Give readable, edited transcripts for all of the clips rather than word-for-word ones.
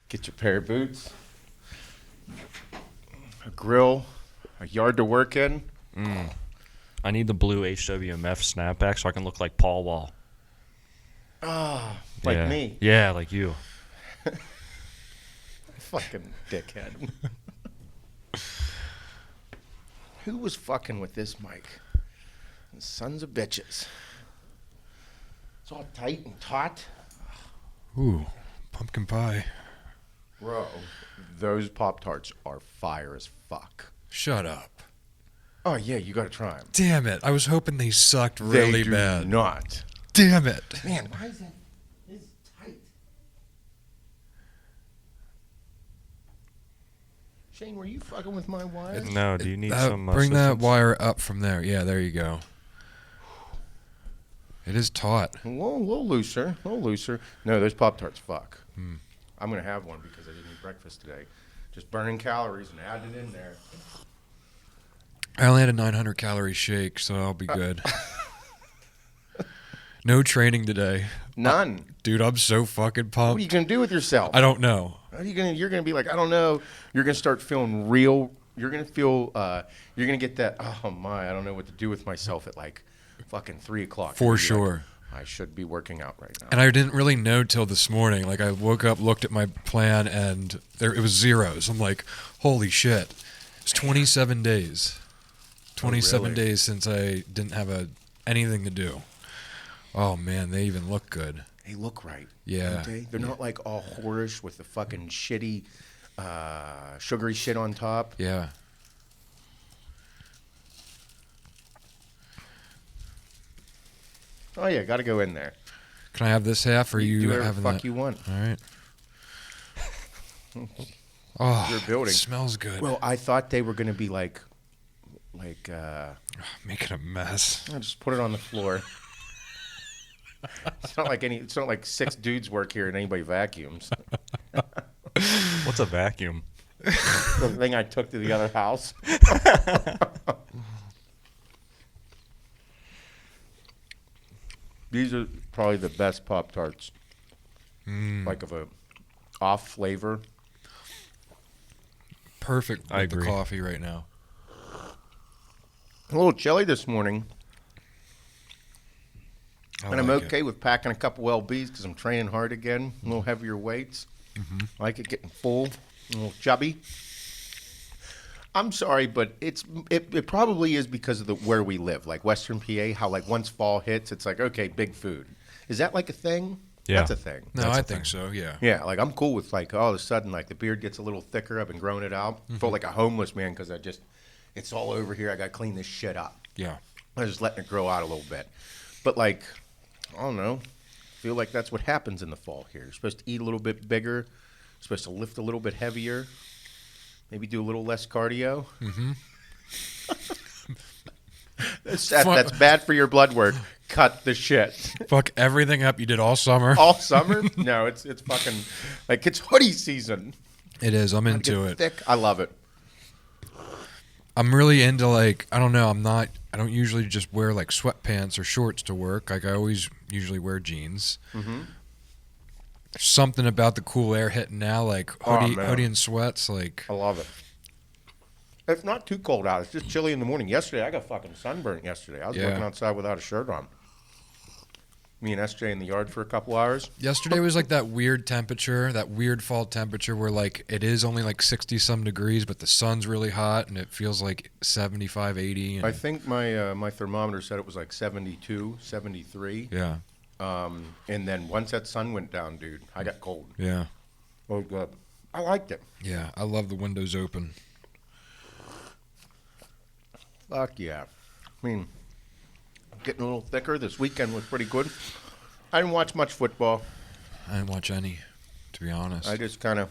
Get your pair of boots, a grill, a yard to work in. I need the blue HWMF snapback so I can look like Paul Wall. Like me. Yeah, like you. Fucking dickhead. Who was fucking with this mic? Sons of bitches. It's all tight and taut. Ooh, pumpkin pie. Bro, those Pop-Tarts are fire as fuck. Shut up. Oh, yeah, you gotta try them. Damn it. I was hoping they sucked really bad. They do not. Damn it. Man, why is that? This is tight. Shane, were you fucking with my wires? No, do you need some bring that assistance? wire up from there. Yeah, there you go. It is taut. A little looser. No, those Pop-Tarts fuck. I'm going to have one because I didn't eat breakfast today. Just burning calories and adding it in there. I only had a 900-calorie shake, so I'll be good. No training today. None. Dude, I'm so fucking pumped. What are you going to do with yourself? I don't know. You're going to be like, I don't know. You're going to start feeling real. You're going to feel, you're going to get that, oh my, I don't know what to do with myself at like fucking 3 o'clock. For sure. Like, I should be working out right now. And I didn't really know till this morning. Like, I woke up, looked at my plan, and it was zeros. I'm like, holy shit. It's 27 days. 27 days since I didn't have anything to do. Oh, man, they even look good. They look right. Yeah. Don't they? They're not like all whorish with the fucking shitty, sugary shit on top. Yeah. Oh, yeah, got to go in there. Can I have this half, or you do whatever having the fuck that? you want. All right. Oh, You're building. it smells good. Well, I thought they were going to be like, making a mess. I'll just put it on the floor. It's not like 6 dudes work here and anybody vacuums. What's a vacuum? The thing I took to the other house. These are probably the best Pop-Tarts. Like of a off flavor. Perfect I with the agree. coffee right now. A little chilly this morning. I And I'm like okay it. with packing a couple LBs because I'm training hard again. A little heavier weights. I like it getting full, a little chubby. I'm sorry, but it probably is because of where we live, like Western PA. How like once fall hits, it's like okay, big food. Is that like a thing? Yeah. That's a thing. No, That's I a think so, yeah. Yeah, like I'm cool with like all of a sudden like the beard gets a little thicker. I've been growing it out. I feel like a homeless man because it's all over here. I got to clean this shit up. Yeah. I'm just letting it grow out a little bit. But like, I don't know. I feel like that's what happens in the fall here. You're supposed to eat a little bit bigger. You're supposed to lift a little bit heavier. Maybe do a little less cardio. That's bad for your blood work. Cut the shit. Fuck everything up you did all summer. All summer? No, it's fucking like it's hoodie season. It is. I'm Get into it. thick. I love it. I'm really into like, I don't know, I don't usually just wear like sweatpants or shorts to work. Like I always usually wear jeans. There's something about the cool air hitting now, like hoodie and sweats. Like I love it. It's not too cold out. It's just chilly in the morning. Yesterday, I got fucking sunburned yesterday. I was working outside without a shirt on. Me and SJ in the yard for a couple hours. yesterday was like that weird temperature, that weird fall temperature where like it is only like 60 some degrees, but the sun's really hot and it feels like 75, 80. And I think my thermometer said it was like 72, 73. yeah, And then once that sun went down, dude, I got cold. yeah, Oh, good. I liked it. yeah. I love the windows open. Fuck yeah. I mean, getting a little thicker. This weekend was pretty good. I didn't watch much football. I didn't watch any, to be honest. I just kind of,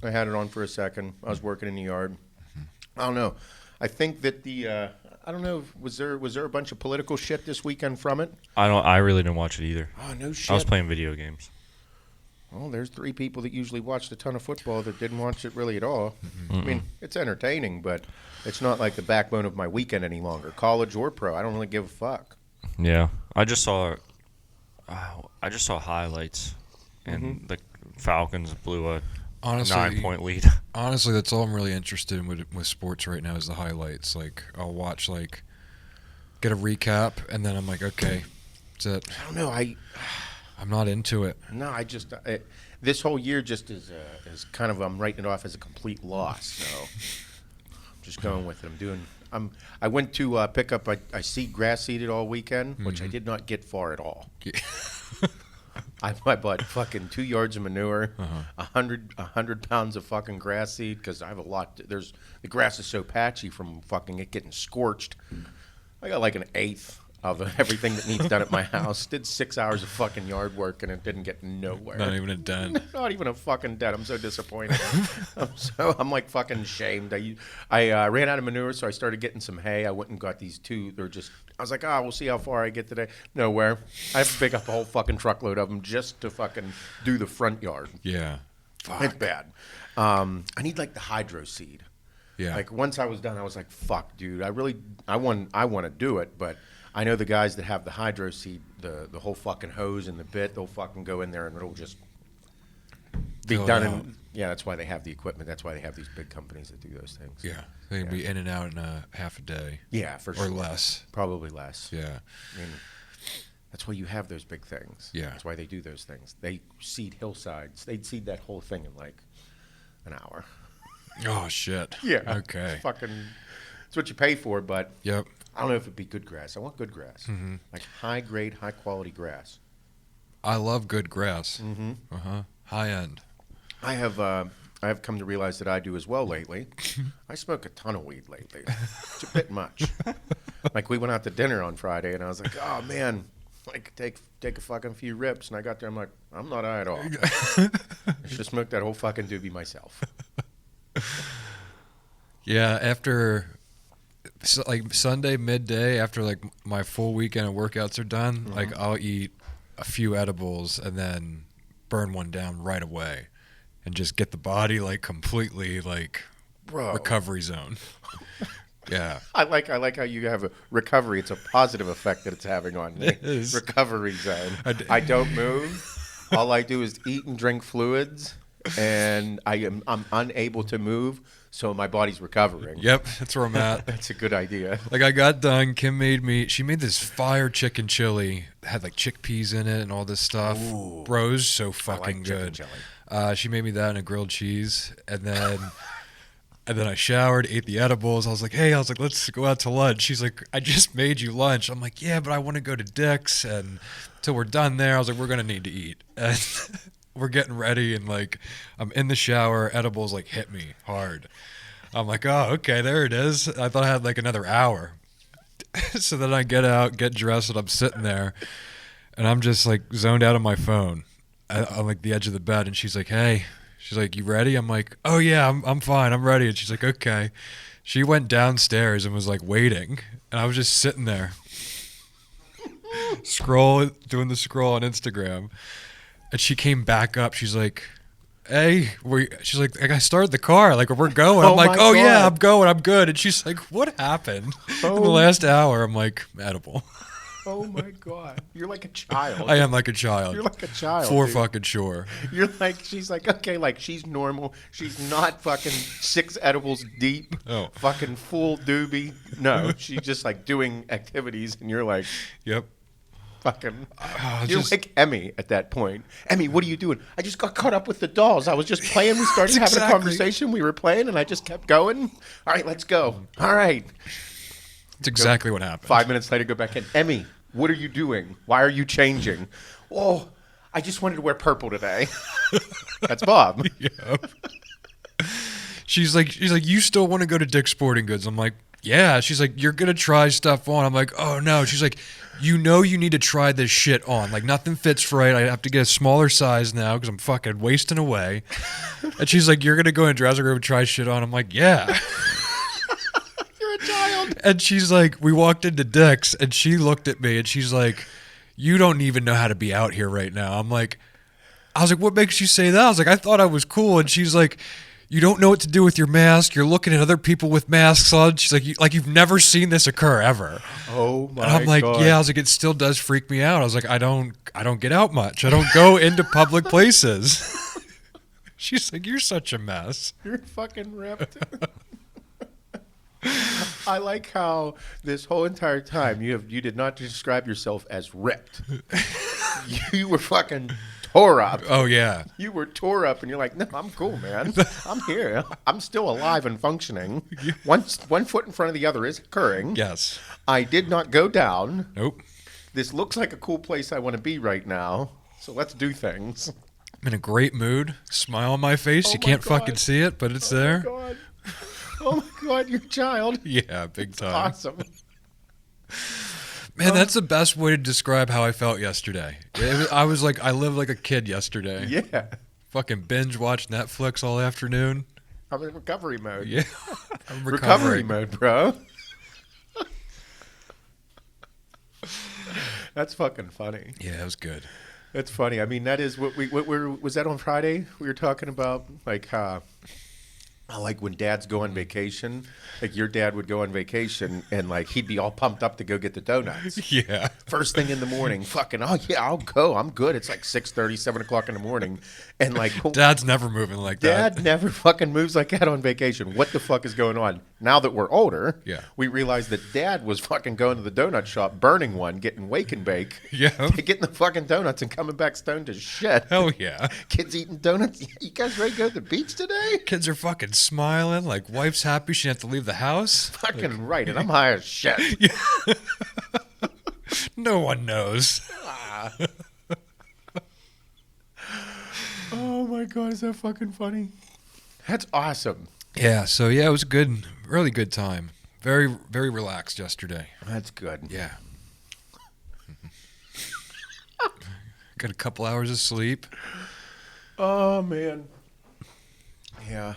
I had it on for a second. I was working in the yard. I don't know. I think that I don't know, was there a bunch of political shit this weekend from it? I really didn't watch it either. Oh, no shit. I was playing video games. Well, there's 3 people that usually watched a ton of football that didn't watch it really at all. I mean, it's entertaining, but it's not like the backbone of my weekend any longer. College or pro, I don't really give a fuck. Yeah, I just saw highlights, and the Falcons blew a Honestly, 9-point lead. Honestly, that's all I'm really interested in with sports right now is the highlights. Like, I'll watch, like, get a recap, and then I'm like, okay, that's it. I don't know. I'm not into it. No, this whole year just is kind of, I'm writing it off as a complete loss. So I'm just going with it. I went to pick up, I seed grass seeded all weekend, which I did not get far at all. I bought fucking 2 yards of manure, 100 pounds of fucking grass seed, because I have a lot. The grass is so patchy from fucking it getting scorched. I got like an eighth of everything that needs done at my house. Did 6 hours of fucking yard work, and it didn't get nowhere. Not even a dent. Not even a fucking dent. I'm so disappointed. I'm like fucking ashamed. I ran out of manure, so I started getting some hay. I went and got these 2. I was like, we'll see how far I get today. Nowhere. I have to pick up a whole fucking truckload of them just to fucking do the front yard. Yeah. Fuck. It's bad. I need like the hydro seed. Yeah. Like once I was done, I was like, fuck, dude. I want to do it, but I know the guys that have the hydro seed, the whole fucking hose and the bit, they'll fucking go in there and it'll just be Fill it done. out. Yeah, that's why they have the equipment. That's why they have these big companies that do those things. Yeah. They can be in and out in a half a day. Yeah, for sure. Or less. Probably less. Yeah. I mean, that's why you have those big things. Yeah. That's why they do those things. They seed hillsides. They'd seed that whole thing in like an hour. Oh, shit. Yeah. Okay. It's fucking, it's what you pay for, but Yep. I don't know if it'd be good grass. I want good grass. Mm-hmm. Like high grade, high quality grass. I love good grass. Mm-hmm. High end. I have come to realize that I do as well lately. I smoke a ton of weed lately. It's a bit much. Like we went out to dinner on Friday, and I was like, oh man, like take a fucking few rips. And I got there, I'm like, I'm not high at all. I should have smoked that whole fucking doobie myself. Yeah, after like Sunday midday, after like my full weekend of workouts are done, like I'll eat a few edibles and then burn one down right away, and just get the body like completely like recovery zone. Yeah, I like how you have a recovery. It's a positive effect that it's having on me. It is. Recovery zone. I don't move. All I do is eat and drink fluids, and I'm unable to move, so my body's recovering. Yep, that's where I'm at. That's a good idea. Like I got done, Kim she made this fire chicken chili, had like chickpeas in it and all this stuff. Ooh. Bro's so I fucking like chicken good. chili. She made me that and a grilled cheese, and then I showered, ate the edibles. I was like, let's go out to lunch. She's like, I just made you lunch. I'm like, yeah, but I want to go to Dick's, and till we're done there, I was like, we're gonna need to eat. And we're getting ready, and like I'm in the shower, edibles like hit me hard. I'm like, oh, okay, there it is. I thought I had like another hour. So then I get out, get dressed, and I'm sitting there, and I'm just like zoned out on my phone on like the edge of the bed. And she's like, hey, she's like, you ready? I'm like, oh yeah, I'm fine, I'm ready. And she's like, okay. She went downstairs and was like waiting, and I was just sitting there, doing the scroll on Instagram. And she came back up. She's like, hey, she's like, I started the car. Like, we're going. I'm like, oh, yeah, I'm going. I'm good. And she's like, what happened in the last hour? I'm like, edible. Oh, my God. You're like a child. I am like a child. You're like a child. For dude. fucking sure. You're like, she's like, okay, like, she's normal. She's not fucking 6 edibles deep. Oh. Fucking full doobie. No, she's just like doing activities. And you're like, Yep. fucking, you're like Emmy at that point. Emmy, what are you doing? I just got caught up with the dolls. I was just playing. We started having a conversation. We were playing, and I just kept going. All right, let's go. All right. It's exactly what happened. 5 minutes later, go back in. Emmy, what are you doing? Why are you changing? Oh, I just wanted to wear purple today. That's Bob. Yep. She's like, you still want to go to Dick's Sporting Goods? I'm like, yeah. She's like, you're gonna try stuff on. I'm like, oh no. She's like, you need to try this shit on. Like, nothing fits right. I have to get a smaller size now because I'm fucking wasting away. And she's like, you're going to go in a dressing room and try shit on. I'm like, yeah. You're a child. And she's like, we walked into Dick's, and she looked at me, and she's like, you don't even know how to be out here right now. I was like, what makes you say that? I was like, I thought I was cool. And she's like, you don't know what to do with your mask. You're looking at other people with masks on. She's like, you've never seen this occur ever. Oh my God. And I'm like, yeah. I was like, it still does freak me out. I was like, I don't get out much. I don't go into public places. She's like, you're such a mess. You're fucking ripped. I like how this whole entire time you did not describe yourself as ripped. You were fucking tore up. Oh, yeah. You were tore up, and you're like, no, I'm cool, man. I'm here. I'm still alive and functioning. One foot in front of the other is occurring. Yes. I did not go down. Nope. This looks like a cool place I want to be right now. So let's do things. I'm in a great mood. Smile on my face. Oh You my can't God. fucking see it, but it's there. Oh, my God. Oh, my God, your child. Yeah, big time. Awesome. Man, that's the best way to describe how I felt yesterday. I was like, I lived like a kid yesterday. Yeah. Fucking binge watch Netflix all afternoon. I'm in recovery mode. Yeah. I'm Recovery recovering. mode, bro. That's fucking funny. Yeah, it was good. That's funny. I mean, that is what was that on Friday? We were talking about like like when dads go on vacation, like your dad would go on vacation and like he'd be all pumped up to go get the donuts. Yeah. First thing in the morning, fucking, oh yeah, I'll go. I'm good. It's like 6:30, 7 o'clock in the morning. And like Dad's never moving like that. Dad never fucking moves like that on vacation. What the fuck is going on? Now that we're older, Yeah. we realize that Dad was fucking going to the donut shop, burning one, getting wake and bake, Yeah. getting the fucking donuts and coming back stoned as shit. Hell yeah. Kids eating donuts. You guys ready to go to the beach today? Kids are fucking smiling. Like, wife's happy she didn't have to leave the house. Fucking right. And I'm high as shit. No one knows. Oh my God, is that fucking funny? That's awesome. Yeah, so yeah, it was a good, really good time. Very, very relaxed yesterday. That's good. Yeah. Got a couple hours of sleep. Oh man. Yeah.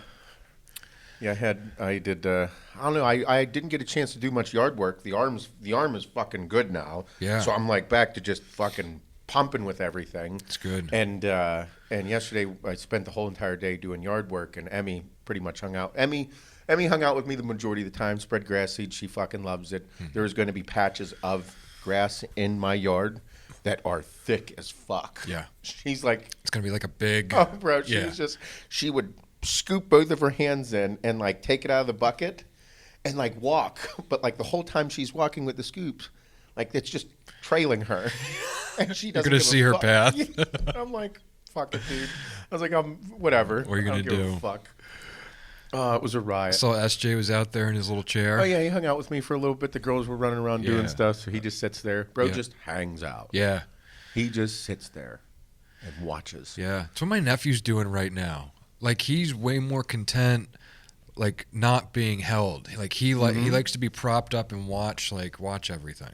Yeah, I did. I don't know. I didn't get a chance to do much yard work. The arm is fucking good now. Yeah. So I'm like back to just fucking pumping with everything. It's good. And yesterday I spent the whole entire day doing yard work, and Emmy pretty much hung out. Emmy hung out with me the majority of the time. Spread grass seed. She fucking loves it. There is going to be patches of grass in my yard that are thick as fuck. Yeah. She's like, It's going to be like a big... oh, bro. Yeah. She would scoop both of her hands in and like take it out of the bucket and like walk. But like the whole time she's walking with the scoops, like it's just trailing her. And she doesn't gonna give a see her fuck. path. Yeah. I'm like, fuck it, dude. I was like, whatever. What are you gonna I don't give do? a fuck. It was a riot. Saw SJ was out there in his little chair. Oh yeah, he hung out with me for a little bit. The girls were running around doing Yeah. stuff, so he just sits there. Bro Yeah. just hangs out. Yeah. He just sits there and watches. Yeah. That's what my nephew's doing right now. Like, he's way more content, like, not being held. Like, he likes to be propped up and watch everything.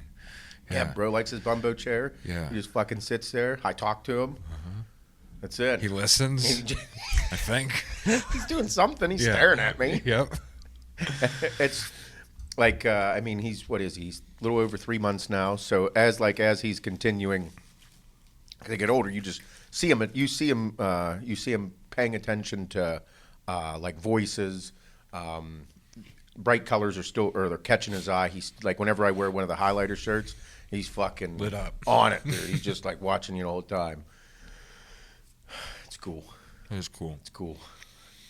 Yeah, bro likes his bumbo chair. Yeah. He just fucking sits there. I talk to him. That's it. He listens, I think. He's doing something. He's Yeah. staring at me. Yep. It's like, I mean, he's a little over 3 months now. So as he's continuing to get older, you just see him. You see him paying attention to like voices. Bright colors they're catching his eye. He's like, whenever I wear one of the highlighter shirts, he's fucking Lit up. on it, dude. He's just like watching you the whole time. It's cool. That was cool. It's cool.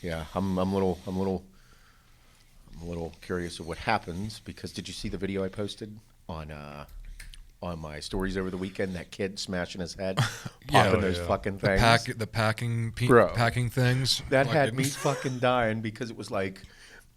Yeah, I'm a little curious of what happens because did you see the video I posted on my stories over the weekend? That kid smashing his head, popping those fucking things. The packing things. That had me fucking dying because it was like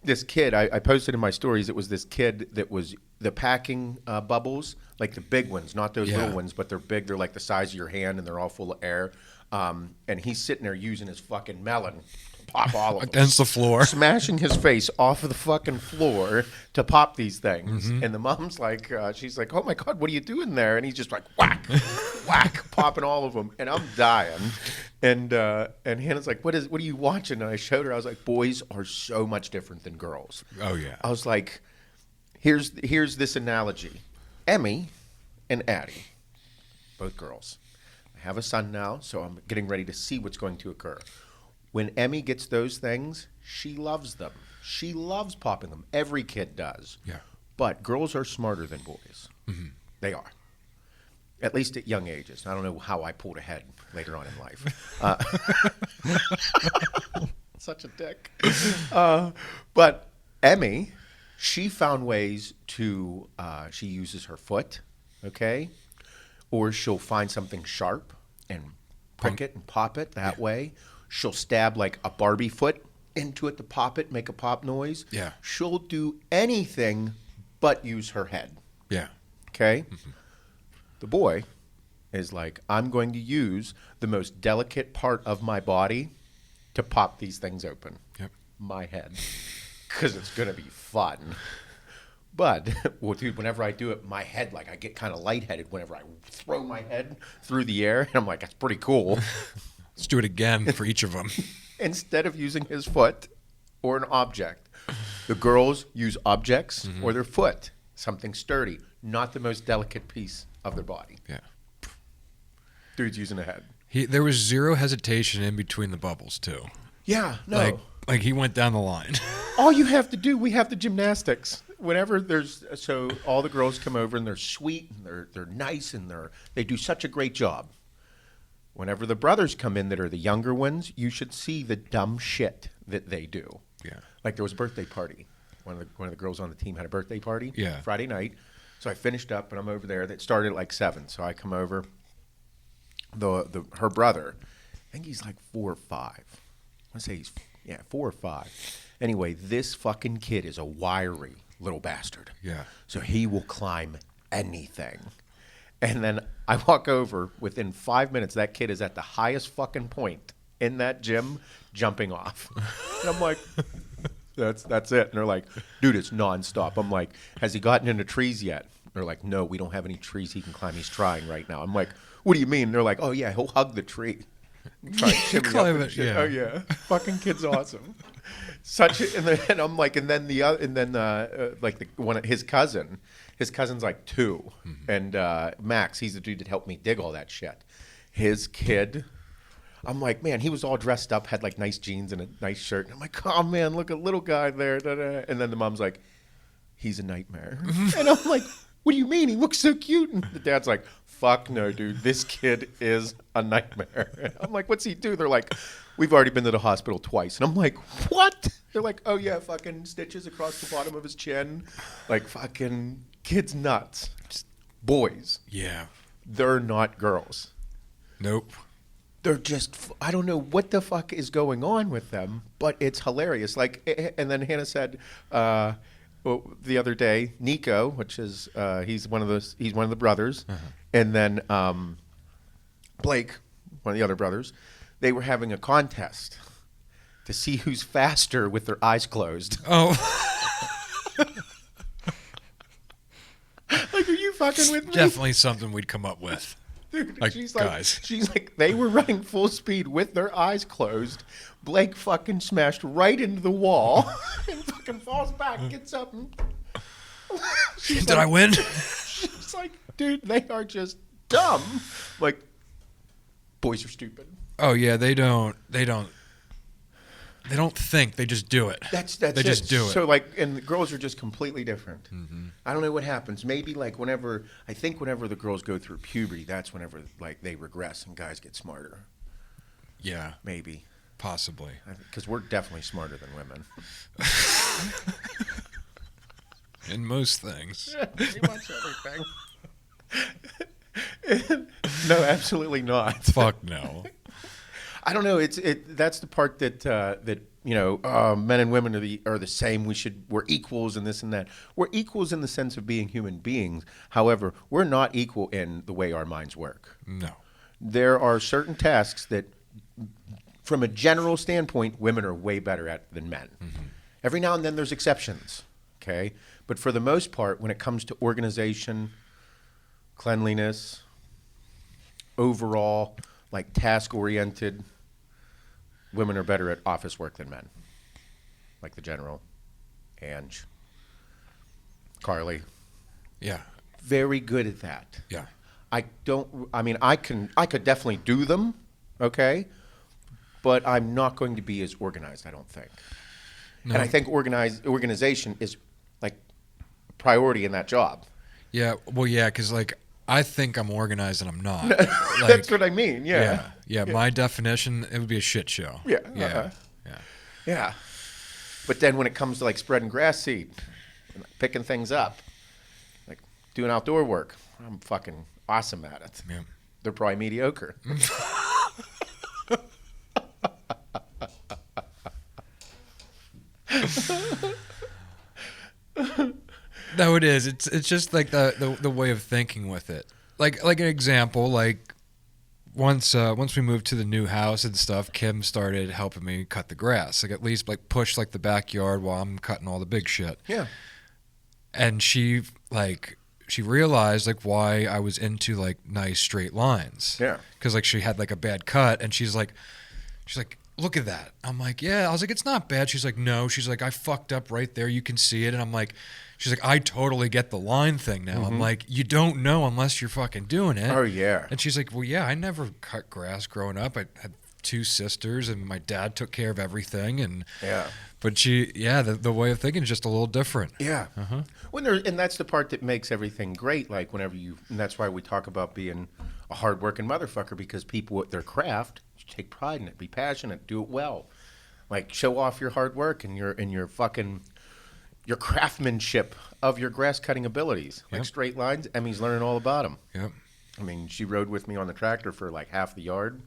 this kid. I posted in my stories. It was this kid that was the packing bubbles, like the big ones, not those little ones, but they're big. They're like the size of your hand and they're all full of air. And he's sitting there using his fucking melon to pop all of them. Against the floor. Smashing his face off of the fucking floor to pop these things. And the mom's like, she's like, oh my God, what are you doing there? And he's just like, whack, whack, popping all of them. And I'm dying. And Hannah's like, what are you watching? And I showed her, I was like, boys are so much different than girls. Oh, yeah. I was like, here's this analogy. Emmy and Addie, both girls. I have a son now, so I'm getting ready to see what's going to occur. When Emmy gets those things, she loves them. She loves popping them. Every kid does. Yeah. But girls are smarter than boys. They are. At least at young ages. I don't know how I pulled ahead later on in life. Such a dick. But Emmy, she found ways to, she uses her foot, okay? Or she'll find something sharp and prick it and pop it that way. She'll stab like a Barbie foot into it to pop it, make a pop noise. Yeah. She'll do anything but use her head. Yeah. Okay? Mm-hmm. The boy is like, I'm going to use the most delicate part of my body to pop these things open. Yep. My head. Because it's going to be fun. But, well, dude, whenever I do it, my head, like, I get kind of lightheaded whenever I throw my head through the air. And I'm like, that's pretty cool. Let's do it again for each of them. Instead of using his foot or an object, the girls use objects or their foot, something sturdy, not the most delicate piece of their body. Yeah. Dude's using a head. There was zero hesitation in between the bubbles, too. Yeah, no. Like he went down the line. All you have to do, we have the gymnastics. Whenever so all the girls come over and they're sweet and they're nice and they do such a great job. Whenever the brothers come in that are the younger ones, you should see the dumb shit that they do. Yeah. Like there was a birthday party. One of the girls on the team had a birthday party. Yeah. Friday night. So I finished up and I'm over there. That started at like 7. So I come over. Her brother, I think he's like 4 or 5. I want to say he's 4 or 5. Anyway, this fucking kid is a wiry little bastard. Yeah. So he will climb anything. And then I walk over, within 5 minutes, that kid is at the highest fucking point in that gym, jumping off. And I'm like, that's it. And they're like, dude, it's nonstop. I'm like, has he gotten into trees yet? They're like, no, we don't have any trees he can climb. He's trying right now. I'm like, what do you mean? They're like, oh yeah, he'll hug the tree. Try to shimmy up and shit. Yeah. Oh yeah, fucking kid's awesome. And I'm like, and then his cousin's like 2, and Max, he's the dude that helped me dig all that shit. His kid, I'm like, man, he was all dressed up, had like nice jeans and a nice shirt. And I'm like, oh man, look at little guy there. Da, da. And then the mom's like, he's a nightmare. And I'm like, what do you mean? He looks so cute. And the dad's like, fuck no, dude. This kid is a nightmare. And I'm like, what's he do? They're like, we've already been to the hospital twice. And I'm like, what? They're like, oh yeah, fucking stitches across the bottom of his chin. Like fucking kid's nuts. Just boys. Yeah. They're not girls. Nope. They're just, I don't know what the fuck is going on with them, but it's hilarious. Like, and then Hannah said, the other day, Nico, which is he's one of the brothers, and then Blake, one of the other brothers, they were having a contest to see who's faster with their eyes closed. Oh. Like, are you fucking with me? Definitely something we'd come up with. Dude, Like, she's guys. like, they were running full speed with their eyes closed. Blake fucking smashed right into the wall and fucking falls back, gets up. And Did I win? She's like, dude, they are just dumb. Like, boys are stupid. Oh yeah, they don't think, they just do it. That's they it. just do it. So like, and the girls are just completely different. I don't know what happens. Maybe like whenever the girls go through puberty, that's whenever like they regress and guys get smarter. Yeah, Maybe. possibly. Because we're definitely smarter than women. In most things. Pretty much everything. No, absolutely not. Fuck no. I don't know. That's the part that men and women are the same. We're equals in this and that. We're equals in the sense of being human beings. However, we're not equal in the way our minds work. No. There are certain tasks that, from a general standpoint, women are way better at than men. Every now and then there's exceptions, okay? But for the most part, when it comes to organization, cleanliness, overall, like task-oriented, women are better at office work than men. Like the general, Ange, Carly. Yeah. Very good at that. Yeah. I could definitely do them, okay? But I'm not going to be as organized, I don't think. No. And I think organization is like priority in that job. Yeah. Well, yeah, because like I think I'm organized and I'm not. That's what I mean. Yeah. Yeah. My definition, it would be a shit show. Yeah. Yeah. Yeah. But then when it comes to like spreading grass seed, and picking things up, like doing outdoor work, I'm fucking awesome at it. Yeah. They're probably mediocre. No, it is. It's just like the way of thinking with it. Like an example, like once we moved to the new house and stuff, Kim started helping me cut the grass. Like at least like push like the backyard while I'm cutting all the big shit. Yeah. And she realized like why I was into like nice straight lines. Yeah. Because like she had like a bad cut, and she's like, look at that. I'm like, yeah. I was like, it's not bad. She's like, no. She's like, I fucked up right there. You can see it. And I'm like, she's like, I totally get the line thing now. I'm like, you don't know unless you're fucking doing it. Oh, yeah. And she's like, well, yeah, I never cut grass growing up. I had 2 sisters, and my dad took care of everything. And Yeah. but the way of thinking is just a little different. Yeah. And that's the part that makes everything great. Like whenever and that's why we talk about being a hardworking motherfucker, because people with their craft take pride in it, be passionate, do it well. Like show off your hard work and your fucking your craftsmanship of your grass cutting abilities. Like straight lines, Emmy's learning all about them. Yep. I mean, she rode with me on the tractor for like half the yard.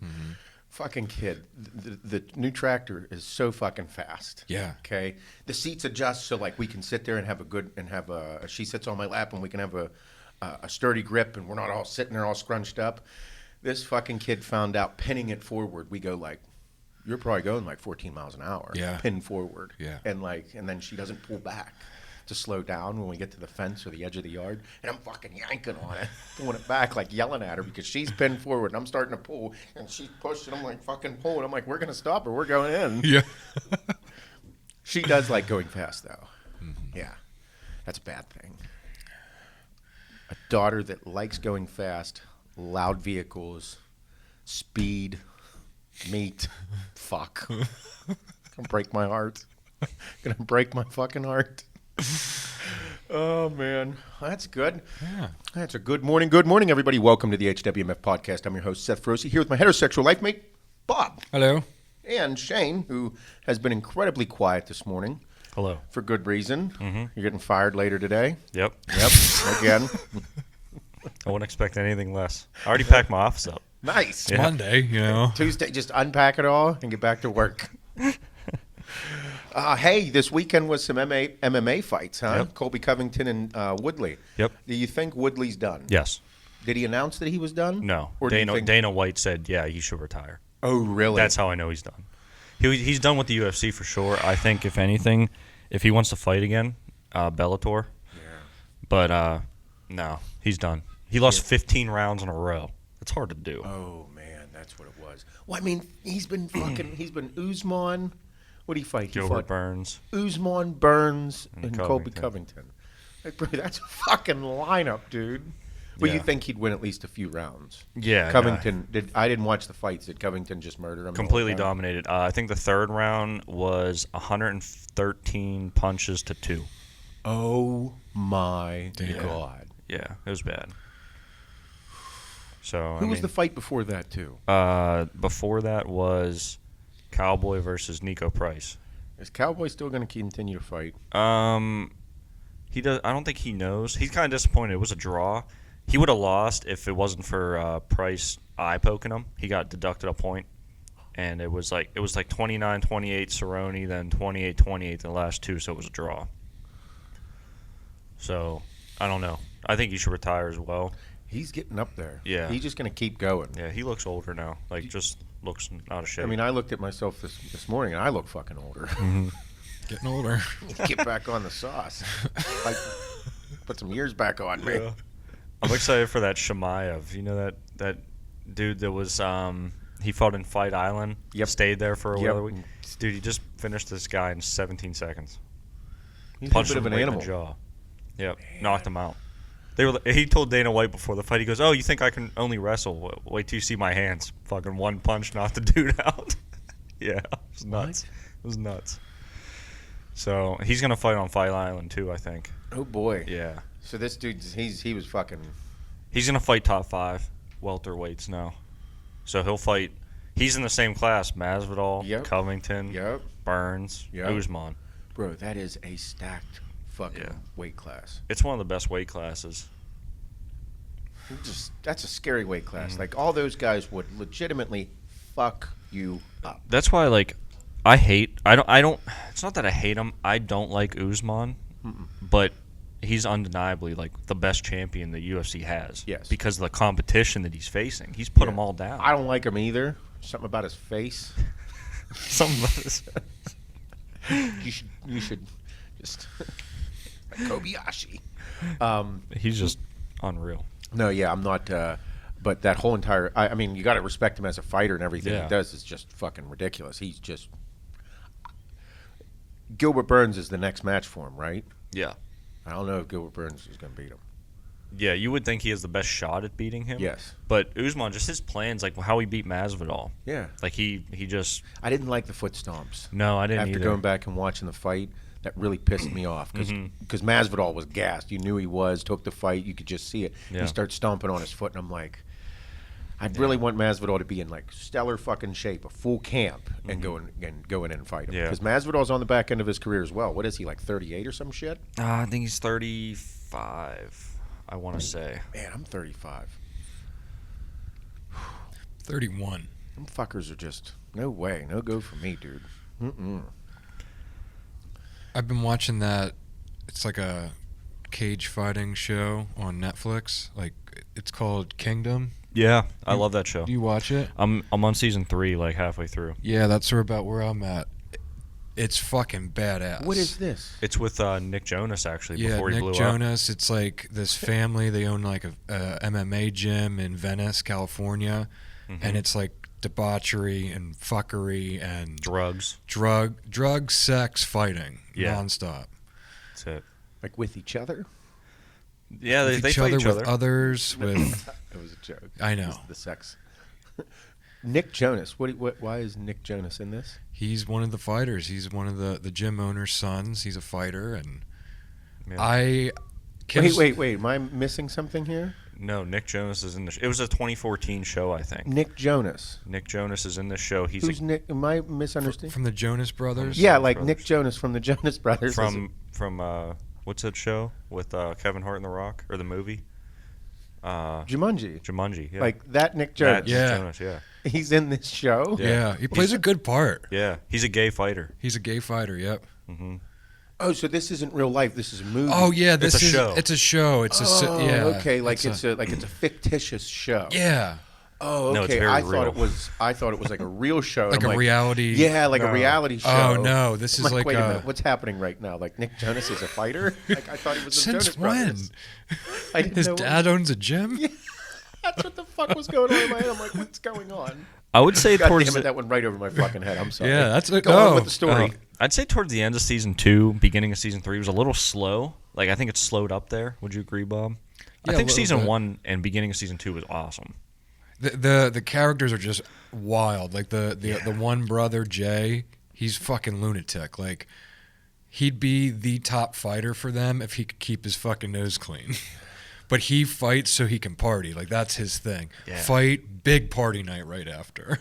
Fucking kid. The new tractor is so fucking fast. Yeah. Okay. The seats adjust so like we can sit there and have she sits on my lap and we can have a sturdy grip, and we're not all sitting there all scrunched up. This fucking kid found out pinning it forward, we go like, you're probably going like 14 miles an hour. Yeah. Pin forward. Yeah. And then she doesn't pull back to slow down when we get to the fence or the edge of the yard. And I'm fucking yanking on it, pulling it back, like yelling at her because she's pinned forward and I'm starting to pull and she's pushing. I'm like fucking pulling. I'm like, we're going to stop her. We're going in. Yeah. She does like going fast though. Yeah. That's a bad thing. A daughter that likes going fast, loud vehicles, speed, meat, fuck. Gonna break my heart. Gonna break my fucking heart. Oh, man. That's good. Yeah. That's a good morning. Good morning, everybody. Welcome to the HWMF Podcast. I'm your host, Seth Feroce, here with my heterosexual life mate, Bob. Hello. And Shane, who has been incredibly quiet this morning. Hello. For good reason. You're getting fired later today. Yep. Again. I wouldn't expect anything less. I already packed my office up. Nice. It's Monday, you know. Tuesday, just unpack it all and get back to work. Hey, this weekend was some MMA fights, huh? Yep. Colby Covington and Woodley. Yep. Do you think Woodley's done? Yes. Did he announce that he was done? No. Or do you think... Dana White said, yeah, he should retire. Oh, really? That's how I know he's done. He's done with the UFC for sure. I think, if anything, if he wants to fight again, Bellator. Yeah. But, no, he's done. He lost 15 rounds in a row. It's hard to do. Oh, man, that's what it was. Well, I mean, he's been Usman. What do you fight? Gilbert Burns. Usman, Burns, and Colby Covington. Covington. Like, bro, that's a fucking lineup, dude. Well, Yeah. you think he'd win at least a few rounds? Yeah. Covington I didn't watch the fights. Did Covington just murder him? Completely dominated. I think the third round was 113 punches to 2. Oh my God! Yeah, it was bad. So Who was the fight before that too? Before that was Cowboy versus Nico Price. Is Cowboy still going to continue to fight? He does. I don't think he knows. He's kind of disappointed. It was a draw. He would have lost if it wasn't for Price eye poking him. He got deducted a point, and it was like 29-28 Cerrone, then 28-28 the last two, so it was a draw. So I don't know. I think he should retire as well. He's getting up there. Yeah. He's just going to keep going. Yeah, he looks older now. Like, just looks out of shape. I mean, I looked at myself this morning, and I look fucking older. Getting older. Get back on the sauce. Like, put some years back on me. Yeah. I'm excited for that Shemaev. You know that dude that was he fought in Fight Island. Yep. Stayed there for another week. Dude, he just finished this guy in 17 seconds. He's Punched a bit of him an right in animal. the jaw. Yep, knocked him out. He told Dana White before the fight, he goes, "Oh, you think I can only wrestle? Wait till you see my hands." Fucking one punch knocked the dude out. Yeah, it was nuts. It was nuts. So he's gonna fight on Fight Island too, I think. Oh boy. Yeah. So this dude, he was fucking He's gonna fight top 5 welterweights now. So he'll fight. He's in the same class: Masvidal, Yep. Covington, Yep. Burns, Yep. Usman. Bro, that is a stacked fucking Yeah. weight class. It's one of the best weight classes. That's a scary weight class. Like, all those guys would legitimately fuck you up. That's why, like, I don't. It's not that I hate him. I don't like Usman, but he's undeniably like the best champion the UFC has. Yes. Because of the competition that he's facing, he's put them all down. I don't like him either. Something about his face. Some of us. You should just Kobayashi. He's just unreal. No, yeah, I'm not. But that whole entire, I mean, you got to respect him as a fighter, and everything Yeah. he does is just fucking ridiculous. He's just. Gilbert Burns is the next match for him, right? Yeah. I don't know if Gilbert Burns is going to beat him. Yeah, you would think he has the best shot at beating him. Yes. But Usman, just his plans, like how he beat Masvidal. Yeah. Like he just. I didn't like the foot stomps. No, I didn't After either. going back and watching the fight, that really pissed me off because Masvidal was gassed. You knew he was, took the fight. You could just see it. Yeah. He starts stomping on his foot, and I'm like, I'd really want Masvidal to be in like stellar fucking shape, a full camp, and go in and fight him. Yeah. Because Masvidal's on the back end of his career as well. What is he, like 38 or some shit? I think he's 35. I want to say. Man, I'm 35. 31. Them fuckers are just no way, no go for me, dude. I've been watching that. It's like a cage fighting show on Netflix. Like, it's called Kingdom. Yeah, I love that show. Do you watch it? I'm on season 3, like halfway through. Yeah, that's about where I'm at. It's fucking badass. What is this? It's with Nick Jonas actually. Yeah, before he Nick blew up. Jonas. It's like this family. They own like a MMA gym in Venice, California, and it's like debauchery and fuckery and Drugs. drug, sex, fighting, Yeah. nonstop. That's it. Like with each other? Yeah, they With fight each each other, other. with others, with It was a joke. I know. The sex. Nick Jonas. Why is Nick Jonas in this? He's one of the fighters. He's one of the gym owner's sons. He's a fighter, and Yeah. Wait. Am I missing something here? No, Nick Jonas is in the. It was a 2014 show, I think. Nick Jonas. Nick Jonas is in this show. He's Who's Nick? Am I misunderstanding? from the Jonas Brothers. Yeah, Jonas like Brothers. Nick Jonas from the Jonas Brothers. from what's that show with Kevin Hart and The Rock, or the movie? Jumanji. Jumanji. Yeah. Like that Nick Jonas. That Yeah. Jonas, yeah. He's in this show. Yeah, he plays a good part. Yeah. He's a gay fighter. He's a gay fighter. Yep. Oh, so this isn't real life. This is a movie. Oh yeah, this It's a is show. It's a show. It's Oh, a yeah. okay. Like it's a fictitious show. yeah. Oh, No, it's okay. very I real. thought it was like a real show. Like I'm a reality. Yeah, like a No. reality show. Oh no, this I'm is like wait a a. minute. What's happening right now? Like Nick Jonas is a fighter. Like I thought he was the Since Jonas when? Brothers. I didn't His know. dad owns a gym. That's what the fuck was going on in my head. I'm like, what's going on? I would say God towards damn it, that went right over my fucking head. I'm sorry. Yeah, that's a, Go on with the story. I'd say towards the end of season 2, beginning of season 3 was a little slow. Like I think it's slowed up there. Would you agree, Bob? Yeah, I a think little season bit. 1 and beginning of season 2 was awesome. The characters are just wild. Like the one brother Jay, he's fucking lunatic. Like he'd be the top fighter for them if he could keep his fucking nose clean. But he fights so he can party. Like that's his thing. Yeah. Fight, big party night right after.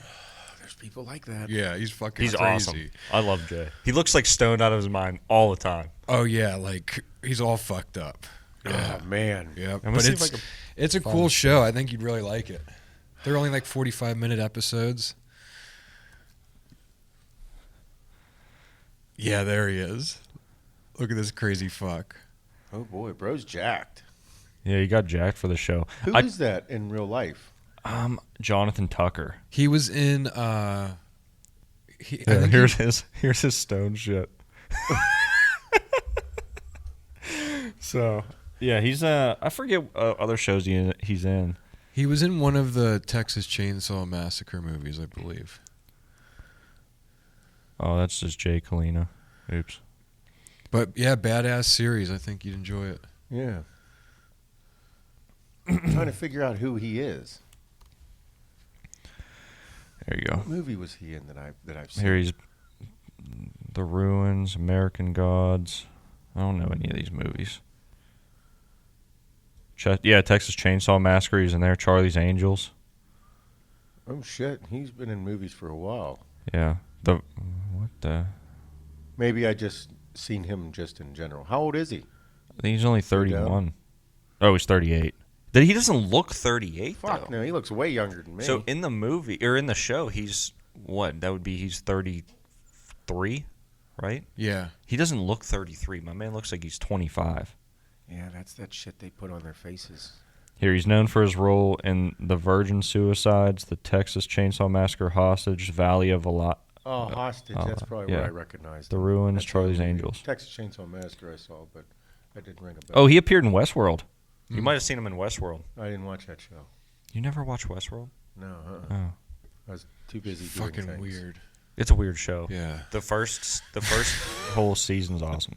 There's people like that. Yeah, he's fucking He's crazy. awesome. I love Jay. He looks like stoned out of his mind all the time. Oh yeah, like he's all fucked up. Yeah. Oh man. Yeah, gonna but see if I it's a cool show. I think you'd really like it. They're only like 45-minute episodes. Yeah, there he is. Look at this crazy fuck. Oh boy, bro's jacked. Yeah, he got jacked for the show. Who is that in real life? Jonathan Tucker. He was in. I think Here's his stone shit. So yeah, he's I forget other shows he's in. he was in one of the Texas Chainsaw Massacre movies, I believe. Oh, that's just Jay Kalina. Oops. But yeah, badass series. I think you'd enjoy it. Yeah. I'm trying to figure out who he is. There you go. What movie was he in that I've seen? Here he's The Ruins, American Gods. I don't know any of these movies. Texas Chainsaw Massacre. He's in there. Charlie's Angels. Oh shit, he's been in movies for a while. Yeah. What the? Maybe I just seen him just in general. How old is he? I think he's only 31. Oh, he's 38. He doesn't look 38. Fuck though. no, he looks way younger than me. So in the movie or in the show, he's what? That would be he's 33, right? Yeah. He doesn't look 33. My man looks like he's 25. Yeah, that's that shit they put on their faces. Here, he's known for his role in The Virgin Suicides, The Texas Chainsaw Massacre, Hostage, Valley of a Lot. Oh, Hostage. That's probably yeah. what I recognized. The Ruins, That's Charlie's a movie. Angels. Texas Chainsaw Massacre I saw, but that didn't ring a bell. Oh, he appeared in Westworld. You might have seen him in Westworld. I didn't watch that show. You never watched Westworld? No, Oh. I was too busy doing Fucking things. weird. It's a weird show. Yeah. The first whole season's awesome.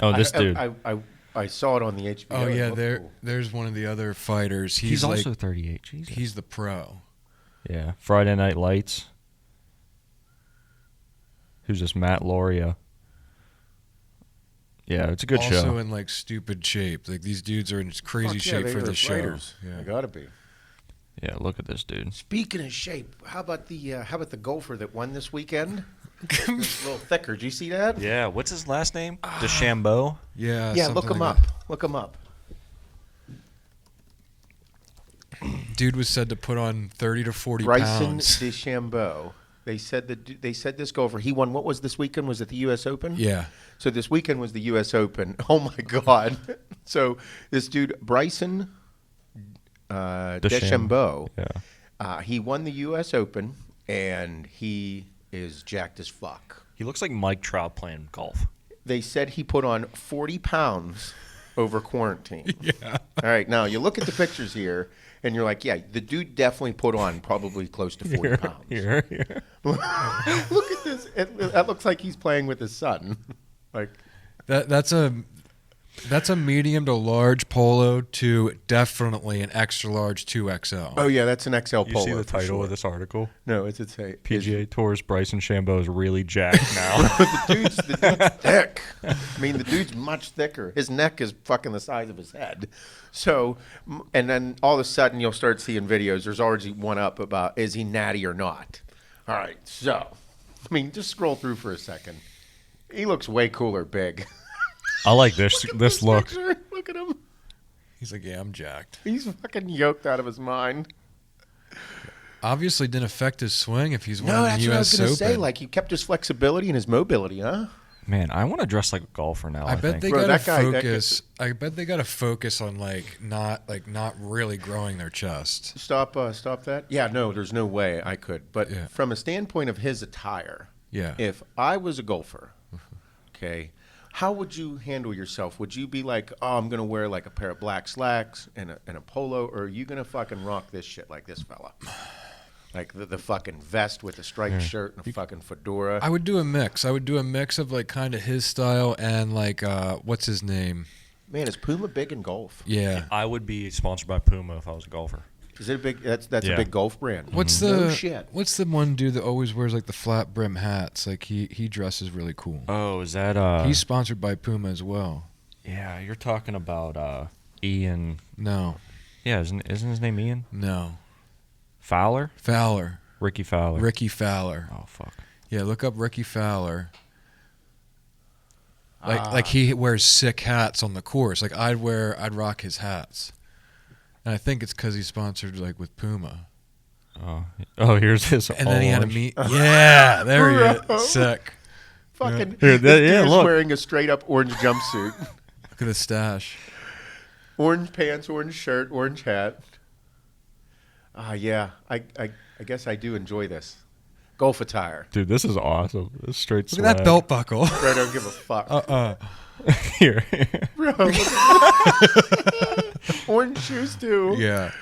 Oh, this dude. I saw it on the HBO. Oh yeah, It looked cool. there's one of the other fighters. He's like, also 38. Jesus. he's the pro. Yeah. Friday Night Lights. Who's this? Matt Lauria. Yeah, it's a good show. Also in like stupid shape. Like these dudes are in crazy Fuck yeah, shape they for are the show. fighters. Yeah. They gotta be. Yeah, look at this dude. Speaking of shape, how about the golfer that won this weekend? It's a little thicker. Did you see that? Yeah, what's his last name? DeChambeau? Yeah. Yeah, look something him like up. Look him up. that. Dude was said to put on 30 to 40 Bryson pounds. DeChambeau. They said this golfer. He won. What was this weekend? Was it the U.S. Open? Yeah. So this weekend was the U.S. Open. Oh my God! So this dude Bryson DeChambeau. Yeah. He won the U.S. Open, and he is jacked as fuck. He looks like Mike Trout playing golf. They said he put on 40 pounds over quarantine. Yeah. All right, now you look at the pictures here, and you're like, yeah, the dude definitely put on probably close to 40 pounds. Here. Look at this. That looks like he's playing with his son. Like That's a medium to large polo to definitely an extra large 2XL. oh yeah, that's an XL You polo. see the for title sure. of this article? No, it's say PGA Tour's Bryson DeChambeau is really jacked now. the dude's thick. I mean, the dude's much thicker. His neck is fucking the size of his head. So, and then all of a sudden you'll start seeing videos. There's already one up about is he natty or not. All right, so I mean, just scroll through for a second. He looks way cooler big. I like this look. Picture. Look at him. He's like, yeah, I'm jacked. He's fucking yoked out of his mind. Obviously didn't affect his swing if he's No, winning that's the what I was U.S. going to Open. say. Like, he kept his flexibility and his mobility, huh? Man, I want to dress like a golfer now. I bet think. they Bro, gotta that guy- focus. I bet they gotta focus on not really growing their chest. Stop that. Yeah, no, there's no way I could. But Yeah. from a standpoint of his attire, Yeah. if I was a golfer, okay, how would you handle yourself? Would you be like, oh, I'm going to wear like a pair of black slacks and a polo, or are you going to fucking rock this shit like this fella? Like the fucking vest with a striped shirt and a fucking fedora. I would do a mix. I would do a mix of like kind of his style and like what's his name? Man, is Puma big in golf? Yeah. I would be sponsored by Puma if I was a golfer. Is it a big? That's a Yeah. big golf brand. What's No the shit. What's the one dude that always wears like the flat brim hats? Like he dresses really cool. Oh, is that He's sponsored by Puma as well. Yeah, you're talking about Ian. No. Yeah, isn't his name Ian? No. Fowler? Fowler. Ricky Fowler. Ricky Fowler. Oh fuck. Yeah, look up Ricky Fowler. Like he wears sick hats on the course. Like I'd rock his hats. And I think it's because he's sponsored like with Puma. Oh, here's his. And then he had a orange. meet. Yeah, there he Bro. is. Sick. Fucking Here, this yeah, dude's look. wearing a straight up orange jumpsuit. Look at his stash. Orange pants, orange shirt, orange hat. Yeah. I guess I do enjoy this. Golf attire. Dude, this is awesome. This is straight Look at that belt buckle. I don't give a fuck. Here. Bro, look at orange shoes too. Yeah.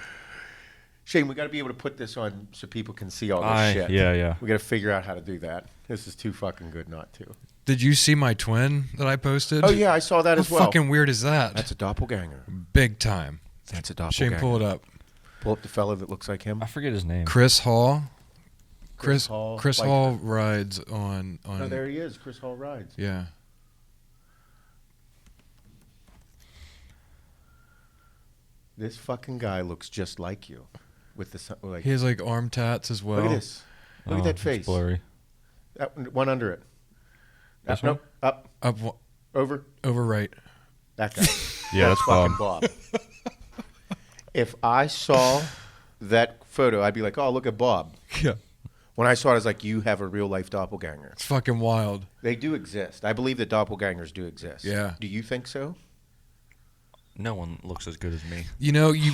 Shane, we got to be able to put this on so people can see all this shit. Yeah. We got to figure out how to do that. This is too fucking good not to. Did you see my twin that I posted? Oh yeah, I saw that How as well. fucking weird is that? That's a doppelganger. Big time. That's a doppelganger. Shane, pull it up. Pull up the fella that looks like him. I forget his name. Chris Hall. Chris Hall. Hall rides on. Oh, there he is. Chris Hall rides. Yeah. This fucking guy looks just like you. With the like. He has like arm tats as well. Look at this. Look at that face. It's blurry. One under it. This one? Up. Over. Over right. That guy. Yeah, that's fucking Bob. If I saw that photo, I'd be like, oh, look at Bob. Yeah. When I saw it, I was like, you have a real life doppelganger. It's fucking wild. They do exist. I believe that doppelgangers do exist. Yeah. Do you think so? No one looks as good as me. You know, you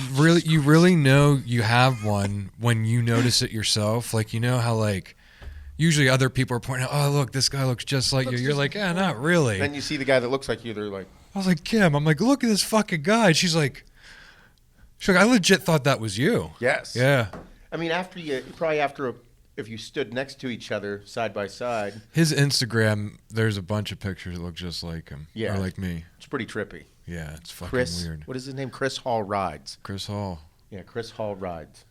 really know you have one when you notice it yourself. Like, you know how like usually other people are pointing out, oh look, this guy looks just like you. You're like, yeah, not really. Then you see the guy that looks like you. They're like, I was like, Kim. I'm like, look at this fucking guy. And she's like, I legit thought that was you. yes. Yeah. I mean, if you stood next to each other side by side, His Instagram, there's a bunch of pictures that look just like him. Yeah. Or like me. it's pretty trippy. Yeah, it's fucking Chris, weird. what is his name? Chris Hall Rides. Chris Hall. Yeah, Chris Hall Rides.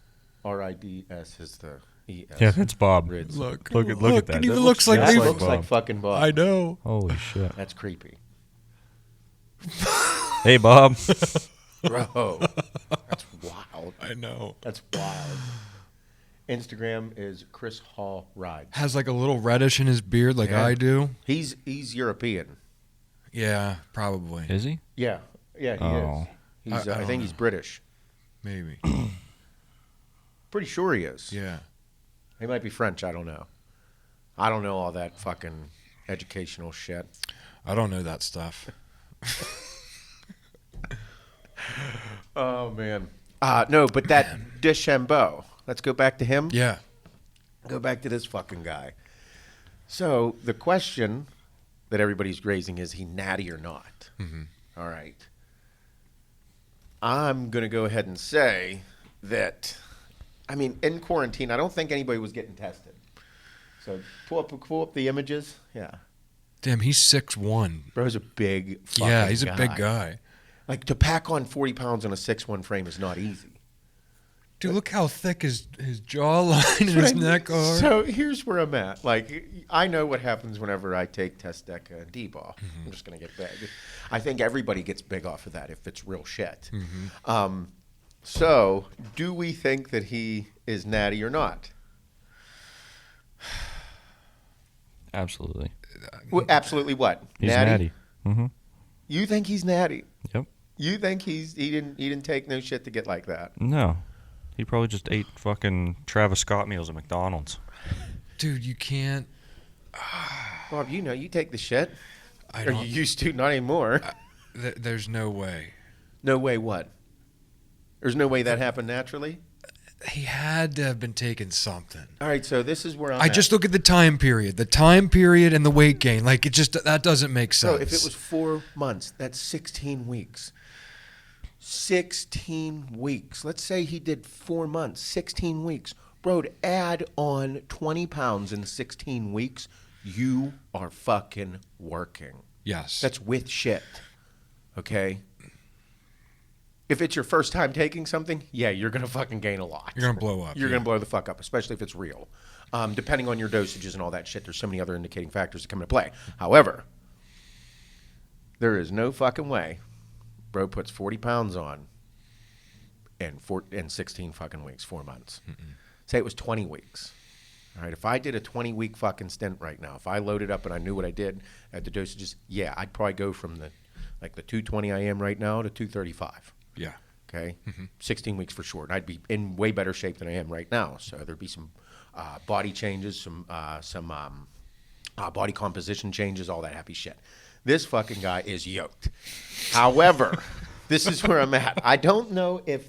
R-I-D-S is the E-S. Yeah, that's Bob. Rids. Look Look at that. It even That looks looks like That just Levi. looks like fucking Bob. I know. Holy shit. That's creepy. Hey, Bob. Bro, that's wild. I know. That's wild. Instagram is Chris Hall Rides. Has like a little reddish in his beard like Yeah. I do. He's European. Yeah, probably. Is he? Yeah, he Oh. is. He's, I I don't think know. he's British. Maybe. Pretty sure he is. Yeah. He might be French. I don't know. I don't know all that fucking educational shit. I don't know that stuff. Oh man. No, but that Deschambeau. Let's go back to him. Yeah. Go back to this fucking guy. So the question that everybody's raising is he natty or not? Mhm. All right. I'm going to go ahead and say that, I mean, in quarantine, I don't think anybody was getting tested. So pull up the images. Yeah. Damn, he's 6'1". Bro's a big fucking Yeah, he's guy. a big guy. Like, to pack on 40 pounds on a 6'1" frame is not easy. Dude, look how thick his jawline and his neck are. So here's where I'm at. Like, I know what happens whenever I take Testdeca and D-ball. Mm-hmm. I'm just going to get big. I think everybody gets big off of that if it's real shit. Mm-hmm. So do we think that he is natty or not? Absolutely. Absolutely what? He's natty. Mm-hmm. You think he's natty? Yep. You think he didn't take no shit to get like that? No. He probably just ate fucking Travis Scott meals at McDonald's. Dude, you can't. Bob, you know you take the shit. I Or don't. you used to, not anymore. There's no way. No way what? There's no way that happened naturally? He had to have been taking something. All right, so this is where I'm I at. just look at the time period and the weight gain. Like that doesn't make sense. So if it was 4 months, that's 16 weeks. 16 weeks. Let's say he did 4 months, 16 weeks. Bro, to add on 20 pounds in 16 weeks, you are fucking working. yes, That's with shit. Okay? If it's your first time taking something, yeah, you're going to fucking gain a lot. you're gonna blow up. You're yeah. going to blow the fuck up, especially if it's real. Depending on your dosages and all that shit, there's so many other indicating factors that come into play. However, there is no fucking way bro puts 40 pounds on in 16 fucking weeks, 4 months. Say it was 20 weeks. All right, if I did a 20-week fucking stint right now, if I loaded up and I knew what I did at the dosages, yeah, I'd probably go from the 220 I am right now to 235. Yeah. Okay, 16 weeks for sure. And I'd be in way better shape than I am right now. So there'd be some body changes, some body composition changes, all that happy shit. This fucking guy is yoked. However, this is where I'm at. I don't know if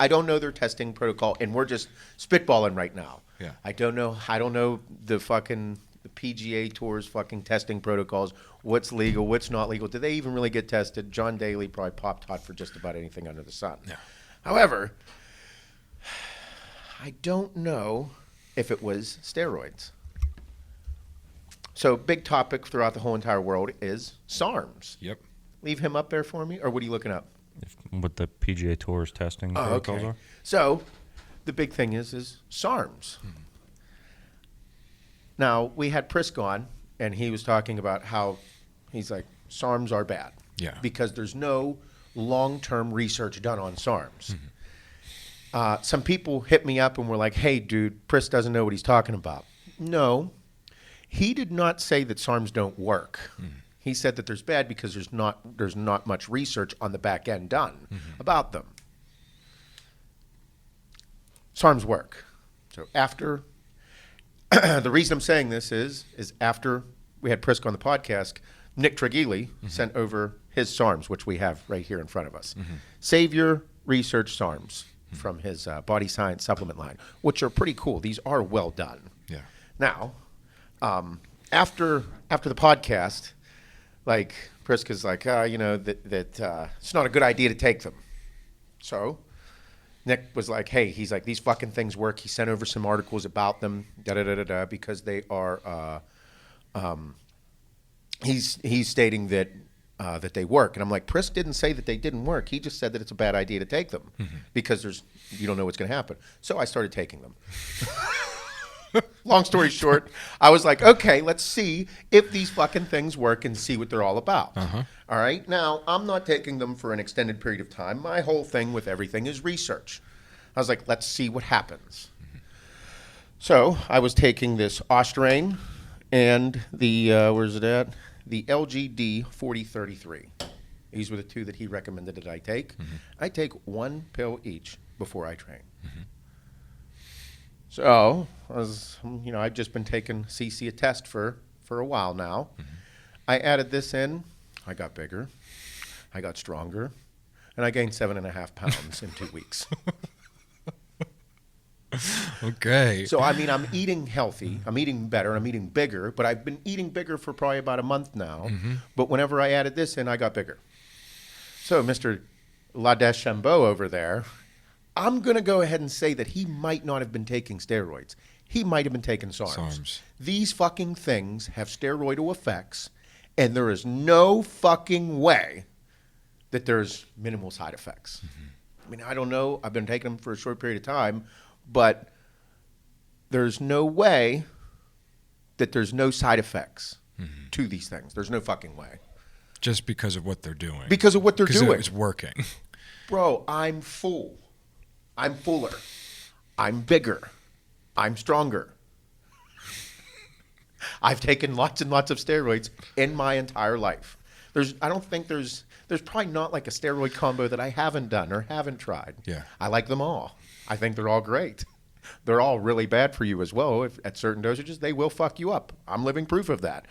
I don't know their testing protocol, and we're just spitballing right now. Yeah. I don't know the PGA Tour's fucking testing protocols. What's legal? What's not legal? Do they even really get tested? John Daly probably Pop-Tart for just about anything under the sun. Yeah. However, I don't know if it was steroids. So big topic throughout the whole entire world is SARMS. Yep. Leave him up there for me, or what are you looking up? What the PGA Tour's testing protocols are? So the big thing is SARMS. Now, we had Prisk on, and he was talking about how he's like, SARMS are bad. Yeah. Because there's no long-term research done on SARMS. Some people hit me up and were like, hey, dude, Pris doesn't know what he's talking about. No, he did not say that SARMS don't work. He said that there's bad because there's not much research on the back end done about them. SARMS work. So after, the reason I'm saying this is after we had Prisk on the podcast, Nick Tragili sent over his SARMS, which we have right here in front of us. Savior Research SARMS from his Body Science supplement line, which are pretty cool. These are well done. Yeah. Now, after the podcast, like Prisk is like, it's not a good idea to take them. So Nick was like, hey, he's like, these fucking things work. He sent over some articles about them, because they are, he's stating that they work. And I'm like, Prisk didn't say that they didn't work. He just said that it's a bad idea to take them because you don't know what's going to happen. So I started taking them. Long story short, I was like, okay, let's see if these fucking things work and see what they're all about. All right. Now, I'm not taking them for an extended period of time. My whole thing with everything is research. I was like, let's see what happens. So I was taking this Austrane and the, where's it at? The LGD 4033. These were the two that he recommended that I take. I take one pill each before I train. So, I've just been taking CC a test for a while now. I added this in. I got bigger. I got stronger. And I gained 7.5 pounds in 2 weeks. Okay. So, I'm eating healthy. I'm eating better. I'm eating bigger. But I've been eating bigger for probably about a month now. But whenever I added this in, I got bigger. So, Mr. La Deschambeau over there, I'm going to go ahead and say that he might not have been taking steroids. He might have been taking SARMS. These fucking things have steroidal effects, and there is no fucking way that there's minimal side effects. I don't know. I've been taking them for a short period of time, but there's no way that there's no side effects to these things. There's no fucking way. Just because of what they're doing. Because of what they're doing. It's working. Bro, I'm full. I'm fuller. I'm bigger. I'm stronger. I've taken lots and lots of steroids in my entire life. I don't think there's probably not like a steroid combo that I haven't done or haven't tried. Yeah. I like them all. I think they're all great. They're all really bad for you as well. If at certain dosages, they will fuck you up. I'm living proof of that.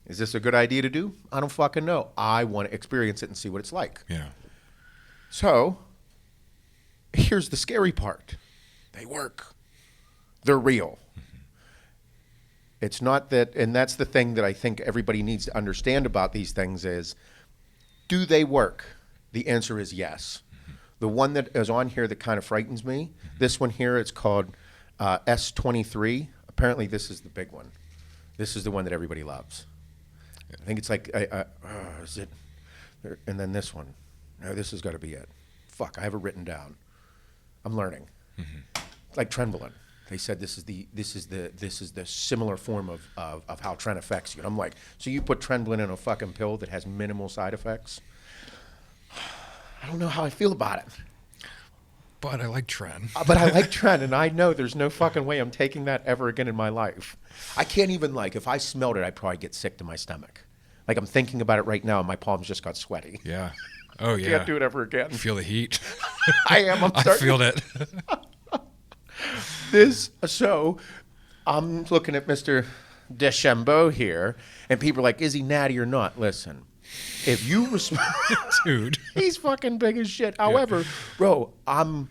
Is this a good idea to do? I don't fucking know. I want to experience it and see what it's like. Yeah. So, here's the scary part. They work. They're real. It's not that, and that's the thing that I think everybody needs to understand about these things is, do they work? The answer is yes. The one that is on here that kind of frightens me, this one here, it's called S23. Apparently this is the big one. This is the one that everybody loves. I think it's like, is it? And then this one. No, this has got to be it. Fuck, I have it written down. I'm learning. Like Trenbolone. They said this is the similar form of how Tren affects you. And I'm like, so you put Trenbolone in a fucking pill that has minimal side effects? I don't know how I feel about it. But I like Tren. But I like Tren, and I know there's no fucking way I'm taking that ever again in my life. I can't even, if I smelled it, I'd probably get sick to my stomach. Like, I'm thinking about it right now, and my palms just got sweaty. Yeah. Oh, yeah. Can't do it ever again. You feel the heat. I am. I feel it. So I'm looking at Mr. Deschambeau here, and people are like, is he natty or not? Listen, if you respond, dude, he's fucking big as shit. However, bro, I'm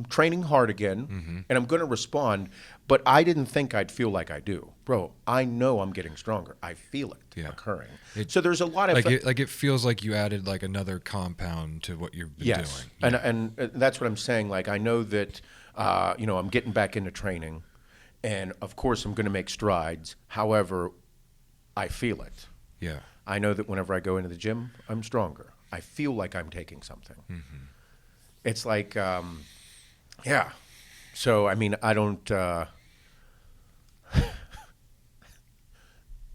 training hard again, and I'm going to respond, but I didn't think I'd feel like I do. Bro, I know I'm getting stronger. I feel it occurring. So there's a lot of... it feels like you added another compound to what you've been doing. Yeah. And that's what I'm saying. I know that, I'm getting back into training, and of course I'm going to make strides. However, I feel it. Yeah. I know that whenever I go into the gym, I'm stronger. I feel like I'm taking something. It's like, yeah. So, I don't...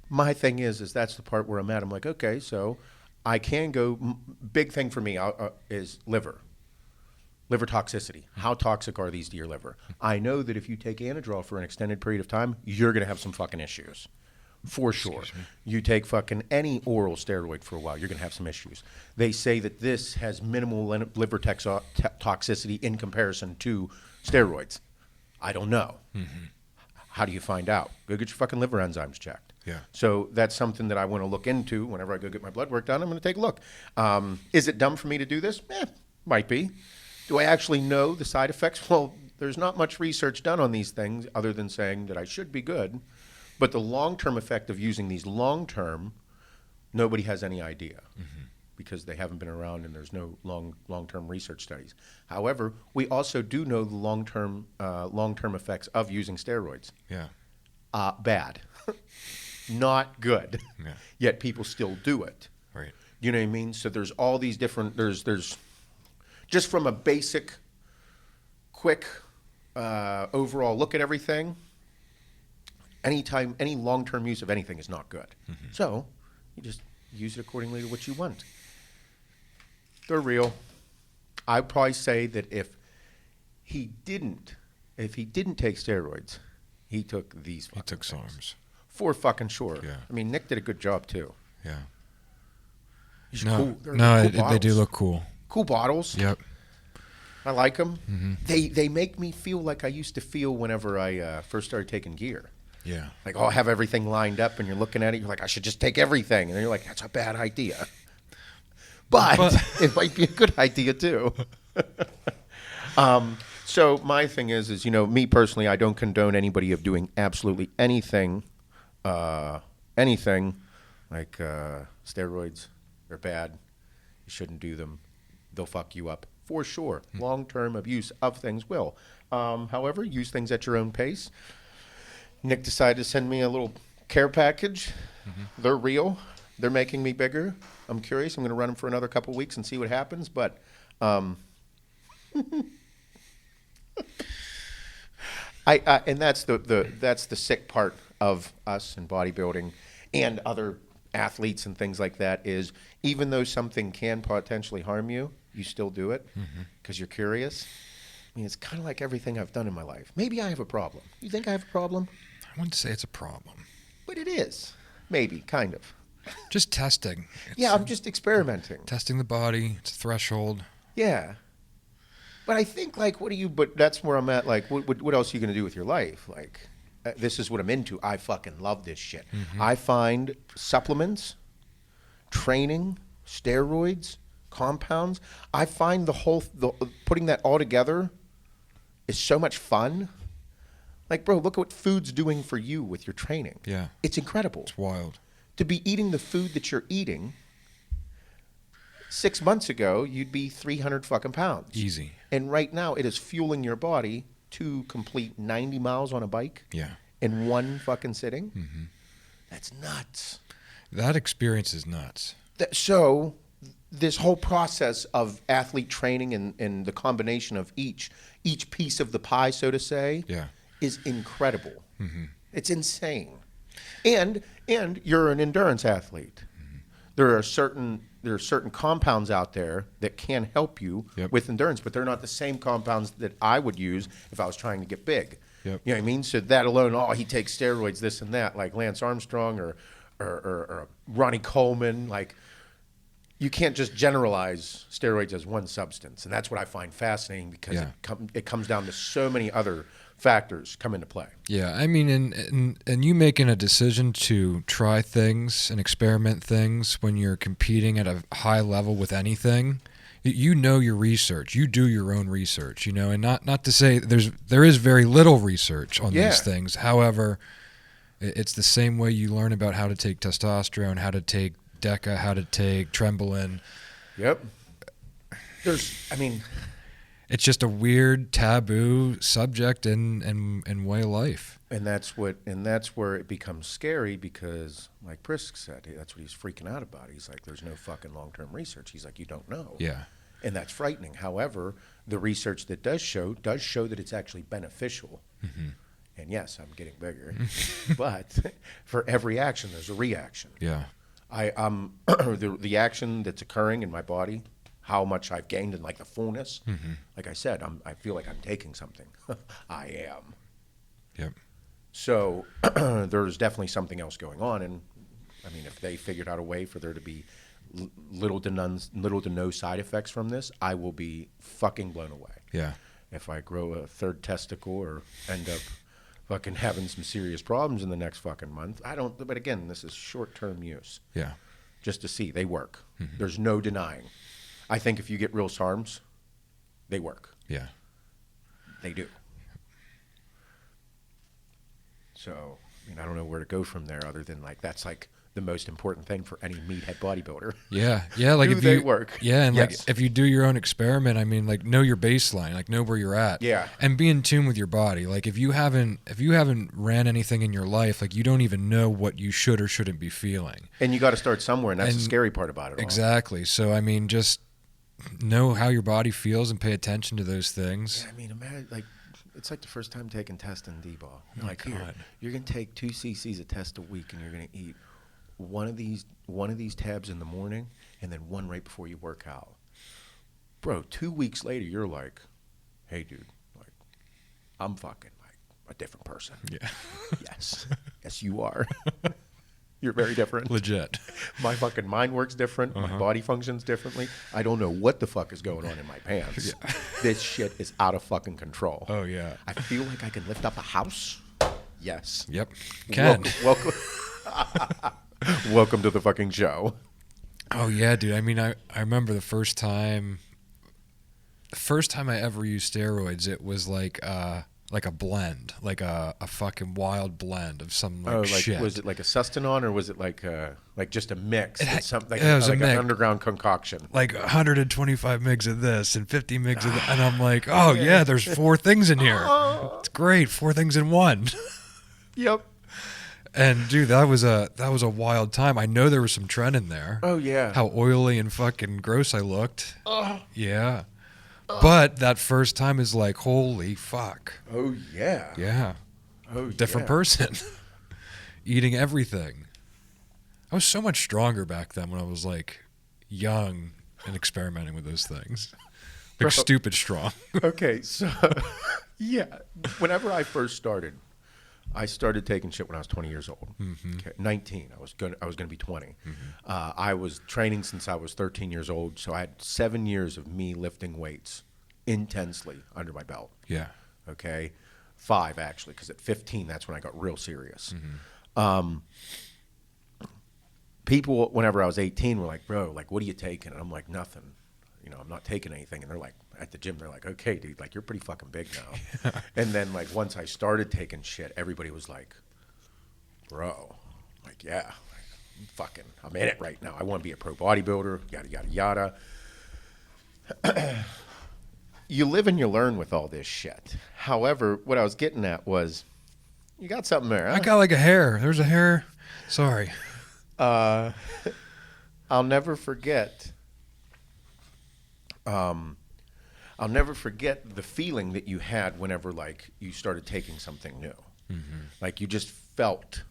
my thing is that's the part where I'm at. I'm like, okay, so I can go. Big thing for me is liver toxicity. How toxic are these to your liver? I know that if you take Anadrol for an extended period of time, you're going to have some fucking issues. For sure. You take fucking any oral steroid for a while, you're going to have some issues. They say that this has minimal liver toxicity in comparison to steroids. I don't know. How do you find out? Go get your fucking liver enzymes checked. Yeah. So that's something that I want to look into whenever I go get my blood work done. I'm going to take a look. Is it dumb for me to do this? Might be. Do I actually know the side effects? Well, there's not much research done on these things other than saying that I should be good. But the long-term effect of using these long-term, nobody has any idea because they haven't been around and there's no long-term research studies. However, we also do know the long-term effects of using steroids. Yeah. Bad. Not good. Yeah. Yet people still do it. Right. You know what I mean? So there's all these different, there's just from a basic, quick, overall look at everything, any long-term use of anything is not good. So you just use it accordingly to what you want. They're real. I'd probably say that if he didn't take steroids, he took these. He took things. SARMS. For fucking sure. Yeah. I mean, Nick did a good job too. Yeah. These No, cool. They're no, cool they bottles. do look cool. Cool bottles. Yep. I like them. They make me feel like I used to feel whenever I first started taking gear. Yeah. Like, I'll have everything lined up, and you're looking at it, you're like, I should just take everything. And then you're like, that's a bad idea. But it might be a good idea, too. So my thing is, me personally, I don't condone anybody of doing absolutely anything like steroids. They're bad. You shouldn't do them. They'll fuck you up. For sure. Long-term abuse of things will. However, use things at your own pace. Nick decided to send me a little care package. They're real. They're making me bigger. I'm curious. I'm going to run them for another couple weeks and see what happens. But and that's the sick part of us in bodybuilding and other athletes and things like that is even though something can potentially harm you, you still do it because you're curious. I mean, it's kind of like everything I've done in my life. Maybe I have a problem. You think I have a problem? I wouldn't say it's a problem. But it is. Maybe, kind of. Just testing. Yeah, I'm just experimenting. Testing the body. It's a threshold. Yeah. But I think, but that's where I'm at. Like, what else are you going to do with your life? Like, this is what I'm into. I fucking love this shit. I find supplements, training, steroids, compounds. I find the putting that all together is so much fun. Like, bro, look at what food's doing for you with your training. Yeah. It's incredible. It's wild. To be eating the food that you're eating, 6 months ago, you'd be 300 fucking pounds. Easy. And right now, it is fueling your body to complete 90 miles on a bike in one fucking sitting. That's nuts. That experience is nuts. So this whole process of athlete training and the combination of each piece of the pie, so to say, is incredible. It's insane. And you're an endurance athlete. There are certain compounds out there that can help you with endurance, but they're not the same compounds that I would use if I was trying to get big. You know what I mean? So that alone, he takes steroids, this and that, like Lance Armstrong or Ronnie Coleman. Like, you can't just generalize steroids as one substance, and that's what I find fascinating because it comes down to so many other factors come into play. Yeah, I mean, and you making a decision to try things and experiment things when you're competing at a high level with anything, you know your research. You do your own research, and not to say there is very little research on these things. However, it's the same way you learn about how to take testosterone, how to take DECA, how to take Trembolin. Yep. It's just a weird taboo subject in way of life. And that's where it becomes scary because, like Prisk said, that's what he's freaking out about. He's like, there's no fucking long-term research. He's like, you don't know. Yeah. And that's frightening. However, the research that does show that it's actually beneficial. And yes, I'm getting bigger. But for every action, there's a reaction. Yeah. The action that's occurring in my body, how much I've gained in like the fullness. Mm-hmm. Like I said, I feel like I'm taking something. I am. Yep. So there's definitely something else going on, and I mean, if they figured out a way for there to be little to no side effects from this, I will be fucking blown away. Yeah. If I grow a third testicle or end up fucking having some serious problems in the next fucking month, I don't. But again, this is short-term use. Yeah. Just to see, they work. Mm-hmm. There's no denying. I think if you get real SARMs, they work. Yeah. They do. So, I mean, I don't know where to go from there other than, like, that's, like, the most important thing for any meathead bodybuilder. Yeah. Yeah. Like Do if they you work? Yeah. And Yes. like if you do your own experiment, I mean, like know your baseline, like know where you're at. Yeah. And be in tune with your body. Like if you haven't ran anything in your life, like you don't even know what you should or shouldn't be feeling. And you got to start somewhere, and that's the scary part about it all. Exactly. So, I mean, just know how your body feels and pay attention to those things. Yeah, I mean, imagine, like, it's like the first time taking test in D-ball. Oh, Like, here, you're going to take 2 cc's of test a week, and you're going to eat one of these tabs in the morning and then one right before you work out. Bro, 2 weeks later, you're like, hey, dude, like, I'm fucking, like, a different person. Yeah. Yes. Yes, you are. You're very different. Legit. My fucking mind works different. My body functions differently. I don't know what the fuck is going on in my pants. Yeah. This shit is out of fucking control. Oh, yeah. I feel like I can lift up a house. Yes. Yep. Can. Welcome. Welcome to the fucking show. Oh, yeah, dude. I mean, I remember the first time I ever used steroids, it was like a blend, like a fucking wild blend of some shit. Was it like a sustanon or was it like just a mix? Something it was like a an mix. underground concoction. Like 125 mgs of this and 50 mgs of that. And I'm like, oh, yeah, there's 4 things in here. It's great. 4 things in one. Yep. And, dude, that was a wild time. I know there was some trend in there. Oh, yeah. How oily and fucking gross I looked. Yeah. But that first time is like, holy fuck. Oh, yeah. Yeah. Oh, Different yeah. person. Eating everything. I was so much stronger back then when I was like young and experimenting with those things. Like Bro. stupid strong. Okay, so, yeah. Whenever I first started, I started taking shit when I was 20 years old. Mm-hmm. Okay, 19. I was gonna be 20. Mm-hmm. I was training since I was 13 years old, so I had 7 years of me lifting weights intensely under my belt. Yeah. Okay, 5 actually, because at 15 that's when I got real serious. Mm-hmm. People, whenever I was 18, were like, "Bro, like, what are you taking?" And I'm like, "Nothing. You know, I'm not taking anything." And they're like, at the gym, they're like, "Okay, dude, like, you're pretty fucking big now." And then, like, once I started taking shit, everybody was like, "Bro," I'm like, "Yeah, I'm in it right now. I want to be a pro bodybuilder, yada, yada, yada." You live and you learn with all this shit. However, what I was getting at was, you got something there, huh? I got like a hair. There's a hair. Sorry. I'll never forget. I'll never forget the feeling that you had whenever, like, you started taking something new. Mm-hmm. Like, you just felt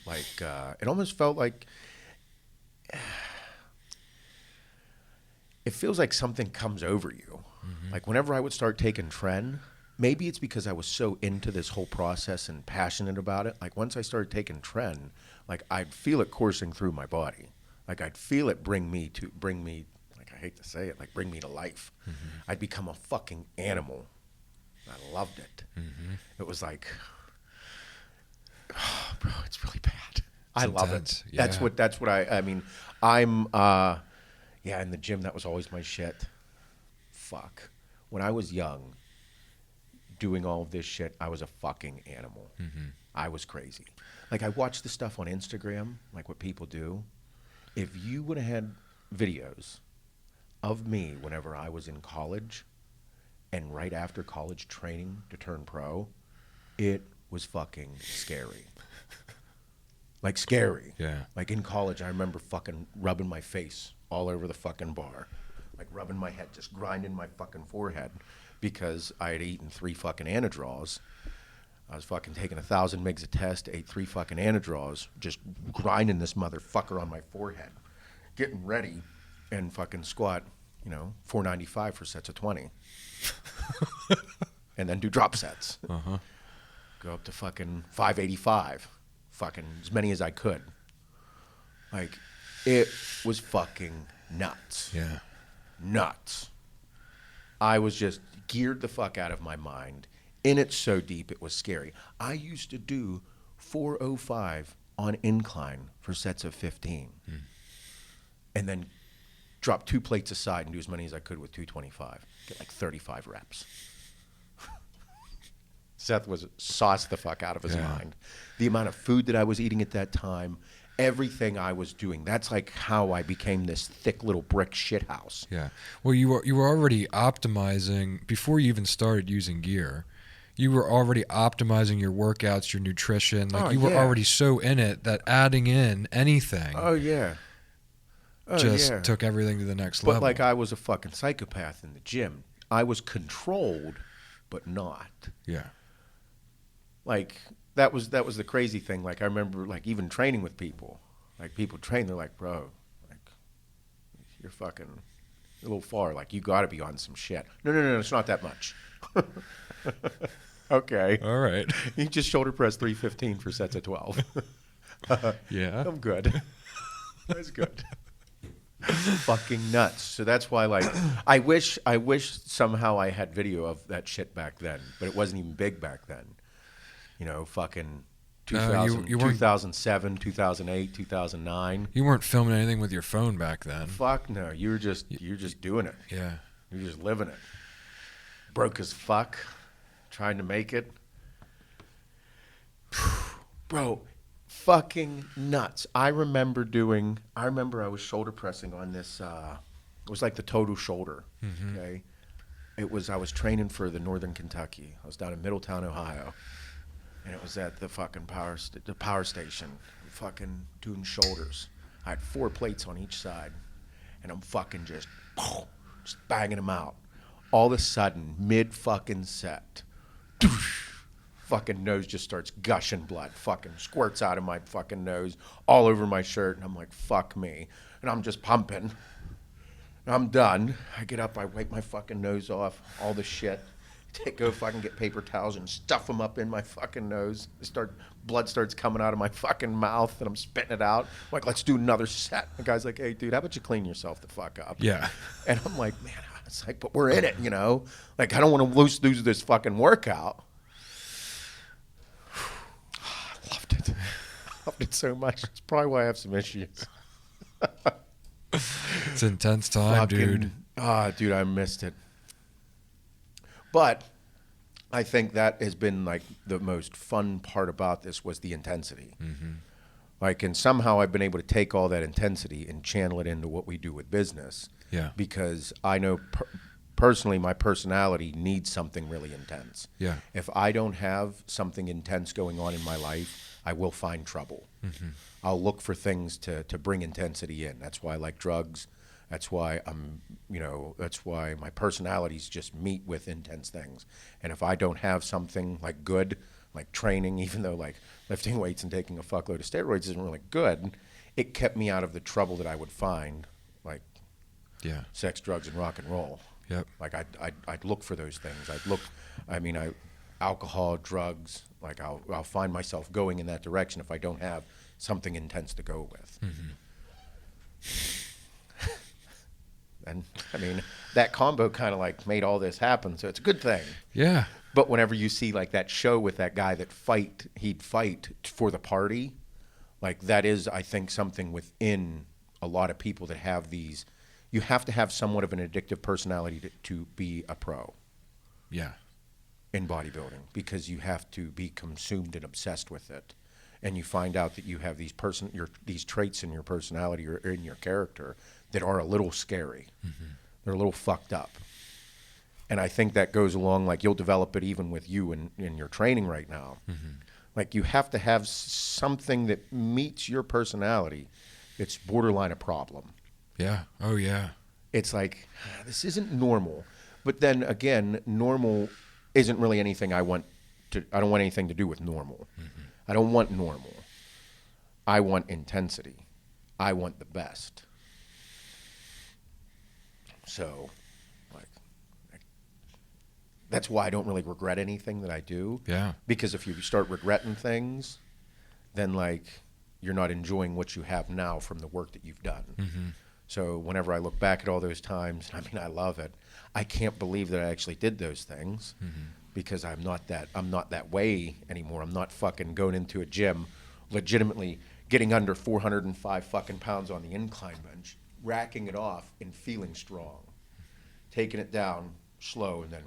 like it almost felt like it feels like something comes over you. Mm-hmm. Like, whenever I would start taking Tren, maybe it's because I was so into this whole process and passionate about it. Like, once I started taking Tren, like, I'd feel it coursing through my body. Like, I'd feel it bring me, like, I hate to say it, like, bring me to life. Mm-hmm. I'd become a fucking animal. I loved it. Mm-hmm. It was like, oh, bro, it's really bad. I love it. Yeah. That's what I mean, I'm, yeah, in the gym, that was always my shit. Fuck. When I was young, doing all of this shit, I was a fucking animal. Mm-hmm. I was crazy. Like, I watched the stuff on Instagram, like what people do. If you would have had videos of me whenever I was in college and right after college training to turn pro, it was fucking scary. Like, scary. Yeah. Like, in college, I remember fucking rubbing my face all over the fucking bar. Like, rubbing my head, just grinding my fucking forehead because I had eaten 3 fucking Anadraws. I was fucking taking 1,000 mgs of test, ate 3 fucking Anadraws, just grinding this motherfucker on my forehead, getting ready, and fucking squat, 495 for sets of 20. And then do drop sets. Uh-huh. Go up to fucking 585, fucking as many as I could. Like, it was fucking nuts. Yeah. Nuts. I was just geared the fuck out of my mind. In it so deep, it was scary. I used to do 405 on incline for sets of 15. And then drop 2 plates aside and do as many as I could with 225. Get like 35 reps. Seth was sauced the fuck out of his mind. The amount of food that I was eating at that time, everything I was doing. That's like how I became this thick little brick shithouse. Yeah. Well, you were already optimizing before you even started using gear. You were already optimizing your workouts, your nutrition. Like you were already so in it that adding in anything. Oh yeah. Took everything to the next But level. like I was a fucking psychopath in the gym. I was controlled, but not. Yeah. Like that was the crazy thing. Like I remember like even training with people. Like people train, they're like, bro, like you're fucking a little far. Like you got to be on some shit. No, it's not that much. Okay. All right. You just shoulder press 315 for sets of 12. Yeah. I'm good. That's good. Fucking nuts. So that's why, like, I wish somehow I had video of that shit back then, but it wasn't even big back then. Fucking 2000, you weren't- 2007, 2008, 2009. You weren't filming anything with your phone back then. Fuck no. You're just doing it. Yeah. You're just living it. Broke as fuck. Trying to make it. Bro, fucking nuts. I remember I was shoulder pressing on this, it was like the total shoulder, okay? I was training for the Northern Kentucky. I was down in Middletown, Ohio, and it was at the fucking power station, fucking doing shoulders. I had 4 plates on each side, and I'm fucking just banging them out. All of a sudden, mid-fucking set, fucking nose just starts gushing blood, fucking squirts out of my fucking nose, all over my shirt, and I'm like, fuck me. And I'm just pumping. I'm done. I get up, I wipe my fucking nose off, all the shit. Go fucking get paper towels and stuff them up in my fucking nose. Blood starts coming out of my fucking mouth, and I'm spitting it out. I'm like, let's do another set. The guy's like, hey, dude, how about you clean yourself the fuck up? Yeah. And I'm like, man, it's like, but we're in it, Like, I don't want to lose this fucking workout. I loved it. Loved it so much. It's probably why I have some issues. It's an intense time, dude. Dude, I missed it. But I think that has been like the most fun part about this was the intensity. Like, and somehow I've been able to take all that intensity and channel it into what we do with business. Yeah. Because I know personally my personality needs something really intense. Yeah. If I don't have something intense going on in my life, I will find trouble. I'll look for things to bring intensity in. That's why I like drugs. That's why that's why my personalities just meet with intense things. And if I don't have something like good, like training, even though like lifting weights and taking a fuckload of steroids isn't really good, it kept me out of the trouble that I would find, like sex, drugs, and rock and roll. Yep. Like I'd look for those things. Alcohol, drugs. Like I'll find myself going in that direction if I don't have something intense to go with. And that combo kind of like made all this happen, so it's a good thing. Yeah. But whenever you see like that show with that guy that he'd fight for the party, like that is, I think, something within a lot of people that have these. You have to have somewhat of an addictive personality to be a pro. Yeah. In bodybuilding, because you have to be consumed and obsessed with it, and you find out that you have these traits in your personality or in your character that are a little scary. They're a little fucked up. And I think that goes along, like you'll develop it even with you in your training right now. Like you have to have something that meets your personality. It's borderline a problem. Yeah. Oh, yeah. It's like, this isn't normal. But then again, normal isn't really anything I want anything to do with normal. I don't want normal. I want intensity. I want the best. So, like, that's why I don't really regret anything that I do. Yeah. Because if you start regretting things, then, like, you're not enjoying what you have now from the work that you've done. Mm-hmm. So whenever I look back at all those times, I mean, I love it. I can't believe that I actually did those things because I'm not that way anymore. I'm not fucking going into a gym, legitimately getting under 405 fucking pounds on the incline bench, racking it off and feeling strong, taking it down slow, and then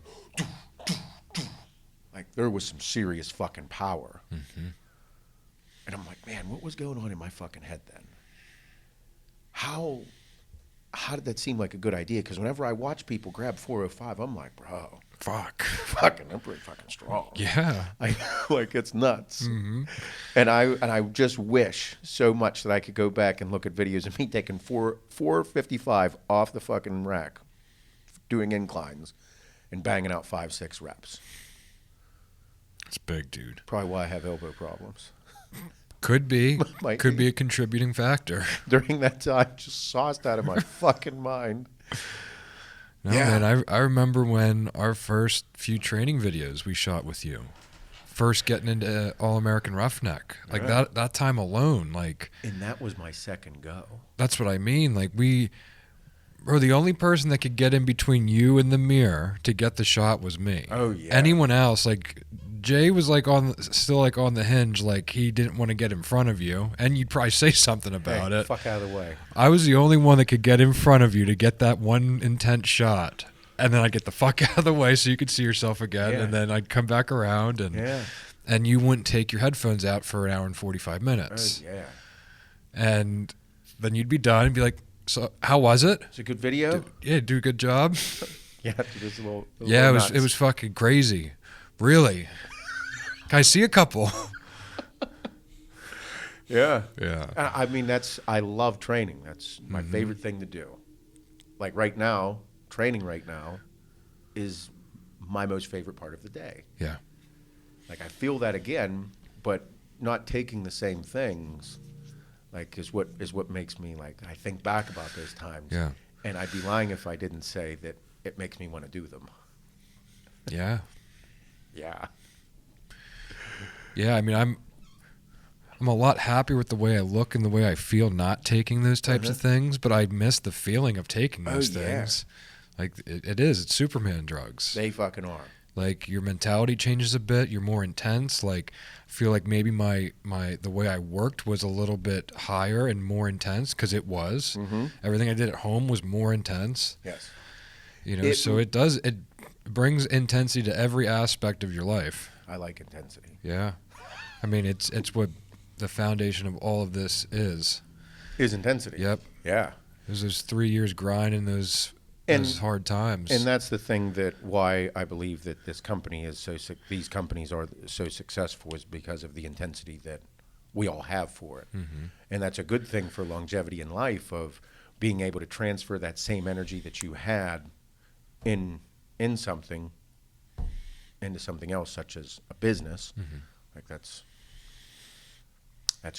like there was some serious fucking power. And I'm like, man, what was going on in my fucking head then? How did that seem like a good idea? Because whenever I watch people grab 405, I'm like, bro, I'm pretty fucking strong. Yeah. Like it's nuts. And I just wish so much that I could go back and look at videos of me taking 455 off the fucking rack, doing inclines, and banging out 5-6 reps. It's big, dude. Probably why I have elbow problems. Could be. Might Could be. be a contributing factor. During that time, just sauced out of my fucking mind. No, Yeah. man, I remember when our first few training videos we shot with you, first getting into All-American Roughneck. Like that time alone, like... And that was my second go. That's what I mean. Like the only person that could get in between you and the mirror to get the shot was me. Oh, yeah. Anyone else, like... Jay was still on the hinge, like he didn't want to get in front of you, and you'd probably say something about it. Fuck out of the way. I was the only one that could get in front of you to get that one intense shot, and then I'd get the fuck out of the way so you could see yourself again, and then I'd come back around, and you wouldn't take your headphones out for an hour and 45 minutes. Oh, yeah. And then you'd be done and be like, so how was it? It's a good video? Do a good job. Yeah, it's a little Yeah, nuts. it was fucking crazy. Really. Can I see a couple? Yeah. Yeah. I mean, I love training. That's my favorite thing to do. Like right now, training right now is my most favorite part of the day. Yeah. Like I feel that again, but not taking the same things, like is what makes me like, I think back about those times. Yeah. And I'd be lying if I didn't say that it makes me want to do them. Yeah. Yeah. Yeah, I mean, I'm a lot happier with the way I look and the way I feel not taking those types of things, but I miss the feeling of taking those things. Like, it's Superman drugs. They fucking are. Like, your mentality changes a bit. You're more intense. Like, I feel like maybe the way I worked was a little bit higher and more intense, because it was. Everything I did at home was more intense. Yes. You know, so it brings intensity to every aspect of your life. I like intensity. Yeah. I mean, it's what the foundation of all of this is. Is intensity. Yep. Yeah. There's those 3 years grinding those hard times. And that's the thing that why I believe that this company is these companies are so successful is because of the intensity that we all have for it. And that's a good thing for longevity in life, of being able to transfer that same energy that you had in something into something else, such as a business. Like that's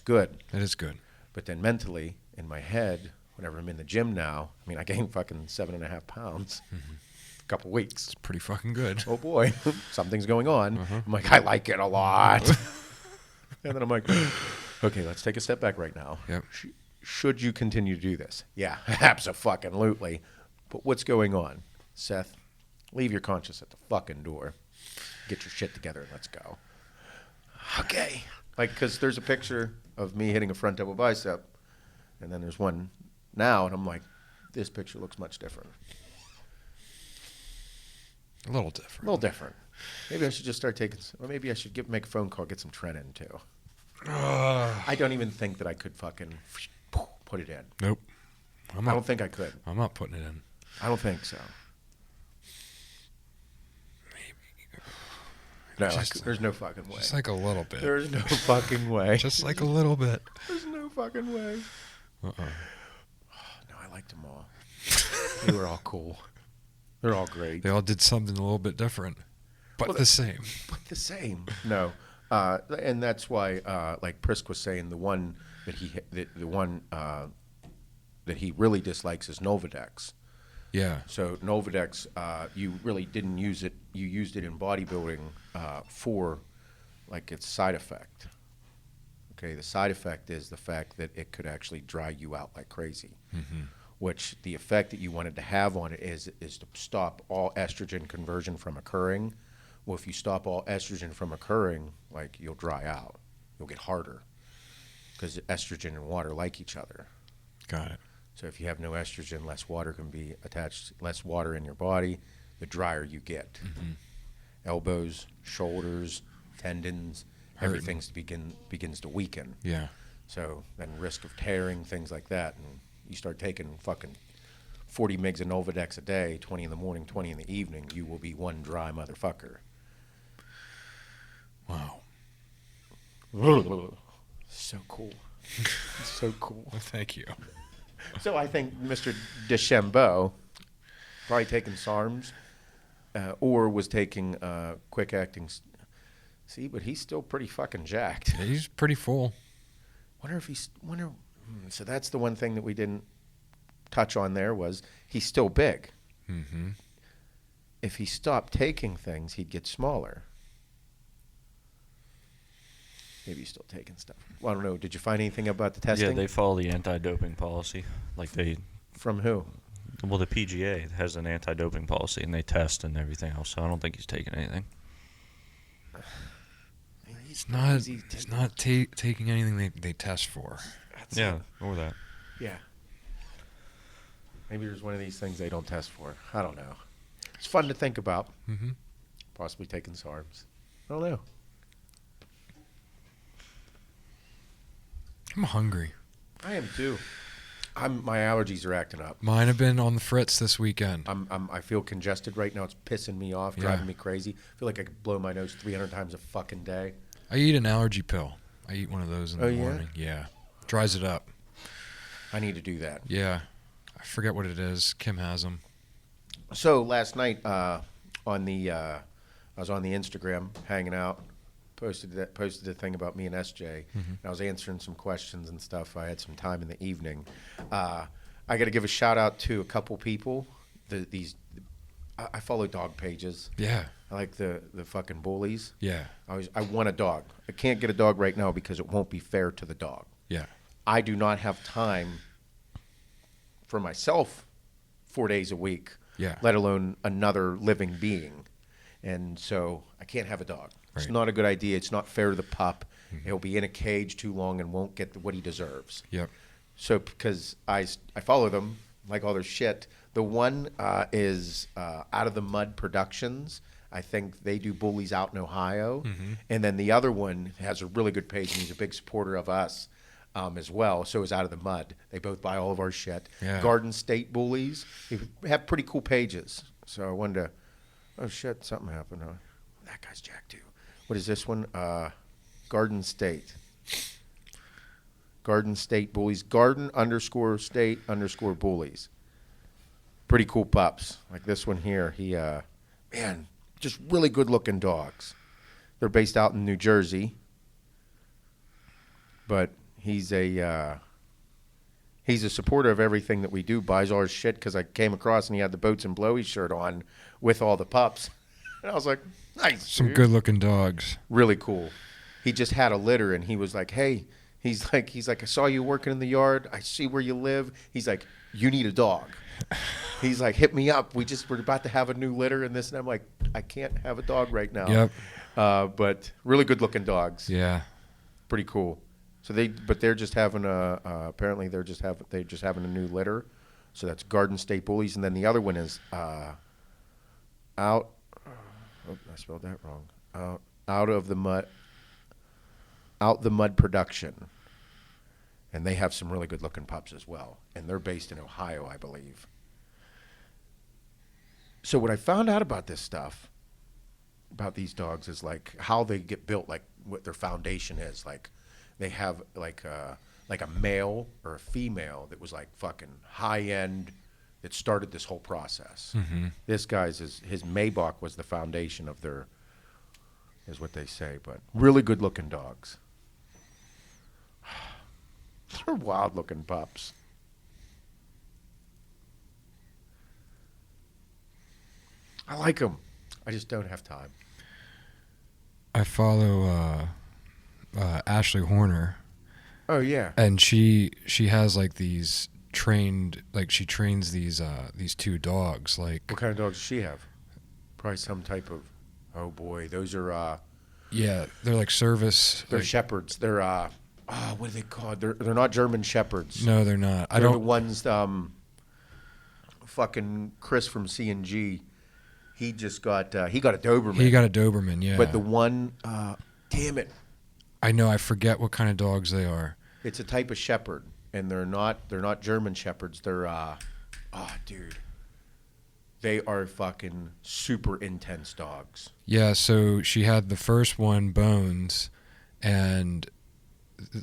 good. It is good. But then mentally, in my head, whenever I'm in the gym now, I mean, I gained fucking 7.5 pounds a couple weeks. It's pretty fucking good. Oh boy, something's going on. I'm like, I like it a lot. And then I'm like, okay, let's take a step back right now. Yep. Should you continue to do this? Yeah, abso-fucking-lutely. But what's going on? Seth, leave your conscience at the fucking door. Get your shit together and let's go. Okay. Like, because there's a picture of me hitting a front double bicep, and then there's one now, and I'm like, this picture looks much different. A little different. A little different. Maybe I should just start taking, or maybe I should make a phone call, get some Tren in too. I don't even think that I could fucking put it in. Nope. I don't think I could. I'm not putting it in. I don't think so. No, there's no fucking way. Just like a little bit. There's no fucking way. Just like a little bit. There's no fucking way. Uh-uh. No, I liked them all. They were all cool. They're all great. They all did something a little bit different. But the same. But the same. No. And that's why, like Prisk was saying, the one that he really dislikes is Novadex. Yeah. So Novadex, you really didn't use it. You used it in bodybuilding for, like, its side effect. Okay, the side effect is the fact that it could actually dry you out like crazy. Mm-hmm. Which the effect that you wanted to have on it is to stop all estrogen conversion from occurring. Well, if you stop all estrogen from occurring, like, you'll dry out. You'll get harder because estrogen and water like each other. Got it. So if you have no estrogen, less water can be attached, less water in your body, the drier you get. Mm-hmm. Elbows, shoulders, tendons, Hurting. everything begins to weaken. Yeah. So then risk of tearing, things like that. And you start taking fucking 40 mgs of Novadex a day, 20 in the morning, 20 in the evening, you will be one dry motherfucker. Wow. So cool. So cool. Well, thank you. So I think Mr. DeChambeau probably taking SARMS or was taking quick acting. See, but he's still pretty fucking jacked. Yeah, he's pretty full. Wonder if so that's the one thing that we didn't touch on there was he's still big. Mm-hmm. If he stopped taking things, he'd get smaller. Maybe he's still taking stuff. Well, I don't know. Did you find anything about the testing? Yeah, they follow the anti-doping policy. Like From who? well, the PGA has an anti-doping policy, and they test and everything else. So I don't think he's taking anything. He's not taking anything they test for. Yeah, or that. Yeah. Maybe there's one of these things they don't test for. I don't know. It's fun to think about. Mm-hmm. Possibly taking SARMs. I don't know. I'm hungry. I am too. My allergies are acting up. Mine have been on the fritz this weekend. I feel congested right now. It's pissing me off, driving me crazy. I feel like I could blow my nose 300 times a fucking day. I eat an allergy pill. I eat one of those in the yeah? morning. Yeah. Dries it up. I need to do that. Yeah. I forget what it is. Kim has them. So last night I was on the Instagram hanging out. Posted the thing about me and SJ. Mm-hmm. And I was answering some questions and stuff. I had some time in the evening. I got to give a shout out to a couple people. I follow dog pages. Yeah. I like the fucking bullies. Yeah. I want a dog. I can't get a dog right now because it won't be fair to the dog. Yeah. I do not have time for myself 4 days a week. Yeah. Let alone another living being. And so I can't have a dog. It's Right. not a good idea. It's not fair to the pup. Mm-hmm. He'll be in a cage too long and won't get what he deserves. Yep. So because I follow them like all their shit. The one is Out of the Mud Productions. I think they do bullies out in Ohio. Mm-hmm. And then the other one has a really good page, and he's a big supporter of us as well. So is Out of the Mud. They both buy all of our shit. Yeah. Garden State Bullies. They have pretty cool pages. So I wanted to, oh shit, something happened. That guy's jacked too. What is this one? Garden State. Garden State Bullies. Garden_State_Bullies. Pretty cool pups. Like this one here. He, man, just really good looking dogs. They're based out in New Jersey. But he's a supporter of everything that we do. Buys all his shit because I came across and he had the Boats and Blowies shirt on with all the pups. And I was like, nice. Some dude. good looking dogs. Really cool. He just had a litter and he was like, hey, he's like, I saw you working in the yard. I see where you live. He's like, you need a dog. He's like, hit me up. We're about to have a new litter and this. And I'm like, I can't have a dog right now. Yep. But really good looking dogs. Yeah. Pretty cool. So they're just having apparently they're just having a new litter. So that's Garden State Bullies. And then the other one is out. Oh, I spelled that wrong. Out the Mud Production, and they have some really good looking pups as well, and they're based in Ohio, I believe. So what I found out about this stuff, about these dogs, is like how they get built, like what their foundation is. Like they have like a male or a female that was like fucking high end. That started this whole process. Mm-hmm. This guy's his Maybach was the foundation of their is what they say. But really good looking dogs. They're wild looking pups. I like them. I just don't have time. I follow Ashley Horner. Oh yeah. And she has like these trained, like she trains these two dogs. Like, What kind of dogs does she have? Probably some type of. Oh boy, those are. yeah, they're like service. They're like, shepherds. They're what are they called? They're not German shepherds. No, they're not. They're the ones. Fucking Chris from C&G. He just got. He got a Doberman. He got a Doberman, yeah. But the one. Damn it. I know. I forget what kind of dogs they are. It's a type of shepherd, and they're not German shepherds. They're dude. They are fucking super intense dogs. Yeah, so she had the first one, Bones, and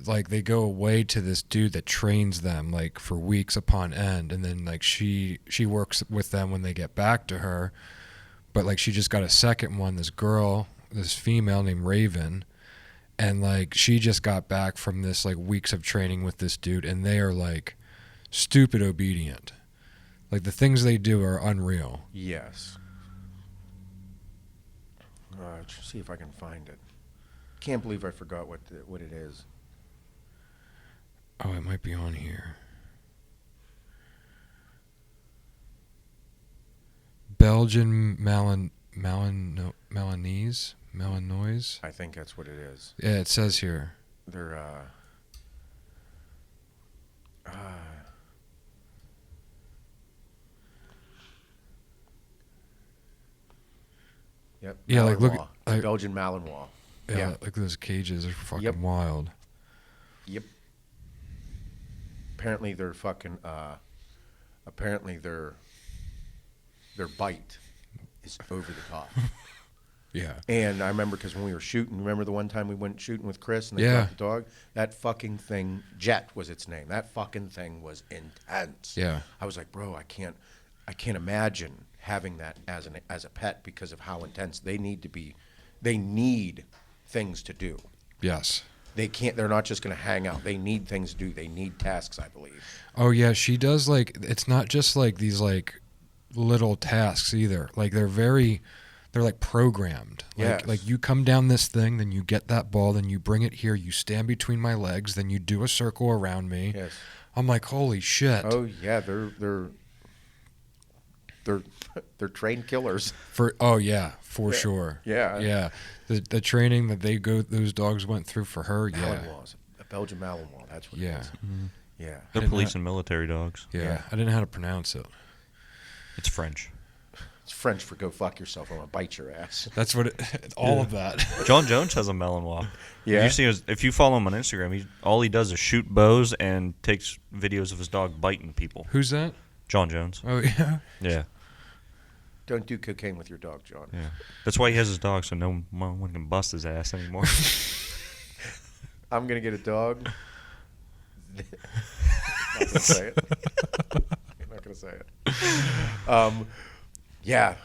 like they go away to this dude that trains them like for weeks upon end, and then like she works with them when they get back to her. But like she just got a second one, this female named Raven. And, like, she just got back from this, like, weeks of training with this dude, and they are, like, stupid obedient. Like, the things they do are unreal. Yes. See if I can find it. Can't believe I forgot what it is. Oh, it might be on here. Belgian Malinois? I think that's what it is. Yeah, it says here. They're Yep. Yeah, like look, Malinois. like, Belgian Malinois. yeah, like those cages are fucking Yep. wild. Yep. Apparently they're fucking. Apparently their bite is over the top. Yeah. And I remember because when we were shooting, remember the one time we went shooting with Chris and they Yeah. brought the dog? That fucking thing, Jet was its name. That fucking thing was intense. Yeah. I was like, bro, I can't imagine having that as a pet because of how intense they need to be. They need things to do. Yes. They're not just going to hang out. They need things to do. They need tasks, I believe. Oh yeah, she does like it's not just like these like little tasks either. Like they're like programmed. Yes. Like you come down this thing, then you get that ball, then you bring it here, you stand between my legs, then you do a circle around me. Yes. I'm like, holy shit. Oh yeah, they're trained killers. For sure. Yeah. Yeah. The training that those dogs went through for her, yeah. Malinois, a Belgian Malinois. That's what it Yeah. is. Yeah. They're police and military dogs. Yeah. I didn't know how to pronounce it. It's French. It's French for go fuck yourself. I'm gonna bite your ass. That's what all of that. John Jones has a Malinois. Yeah. If you follow him on Instagram, all he does is shoot bows and takes videos of his dog biting people. Who's that? John Jones. Oh yeah. Yeah. Don't do cocaine with your dog, John. Yeah. That's why he has his dog, so no one can bust his ass anymore. I'm gonna get a dog. I'm not gonna say it. I'm not gonna say it. Yeah,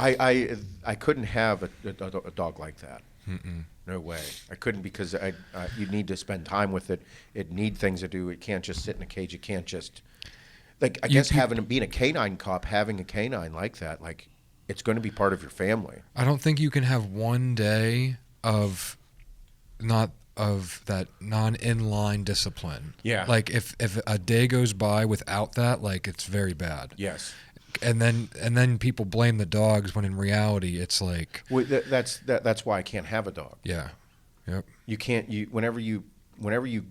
I couldn't have a dog like that. Mm-mm. No way. I couldn't because you need to spend time with it. It need things to do. It can't just sit in a cage. It can't just I guess being a canine cop, having a canine like that, like it's going to be part of your family. I don't think you can have one day of that non-inline discipline. Yeah. Like if a day goes by without that, like it's very bad. Yes. And then people blame the dogs when in reality it's like That's why I can't have a dog. yeah. Yep. You can't. Whenever you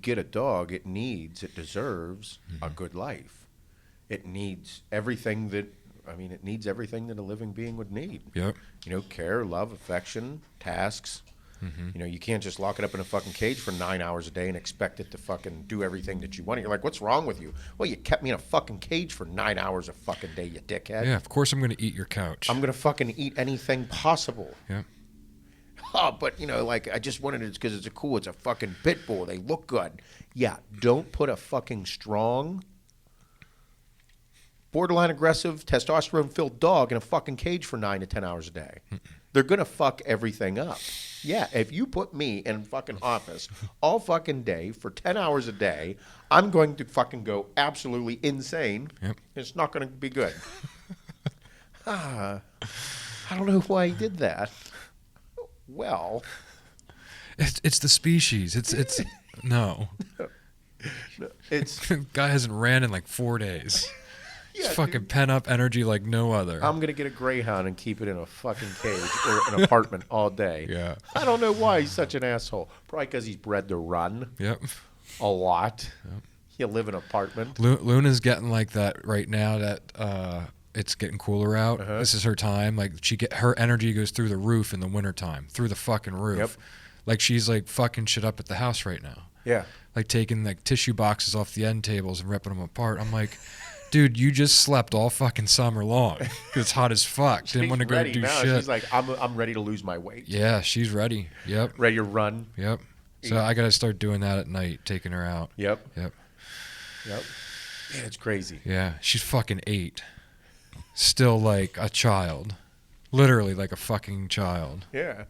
get a dog, it deserves a good life. It needs everything that a living being would need. Yep. Care, love, affection, tasks. Mm-hmm. You can't just lock it up in a fucking cage for 9 hours a day and expect it to fucking do everything that you want. You're like, what's wrong with you? Well, you kept me in a fucking cage for 9 hours a fucking day, you dickhead. Yeah, of course I'm going to eat your couch. I'm going to fucking eat anything possible. Yeah. Oh, but, I just wanted it because it's a fucking pit bull. They look good. Yeah, don't put a fucking strong borderline aggressive, testosterone-filled dog in a fucking cage for 9 to 10 hours a day. They're going to fuck everything up. Yeah, if you put me in fucking office all fucking day for 10 hours a day, I'm going to fucking go absolutely insane. Yep. It's not going to be good. I don't know why he did that. Well, It's the species. It's no. it's Guy hasn't ran in like 4 days. yeah, It's fucking dude. pent up energy like no other. I'm going to get a greyhound and keep it in a fucking cage or an apartment all day. Yeah. I don't know why he's such an asshole. Probably because he's bred to run Yep. a lot. He'll live in an apartment. Luna's getting like that right now that it's getting cooler out. Uh-huh. This is her time. Like her energy goes through the roof in the wintertime, through the fucking roof. Yep. Like she's like fucking shit up at the house right now. Yeah. Like taking like tissue boxes off the end tables and ripping them apart. I'm like, dude, you just slept all fucking summer long because it's hot as fuck. Didn't She's want to go ready do now. shit. She's like, I'm ready to lose my weight. Yeah, she's ready. Yep. Ready to run. Yep. So I got to start doing that at night, taking her out. Yep. Yep. Yep. Yeah, it's crazy. Yeah, she's fucking 8. Still like a child. Literally like a fucking child. Yeah.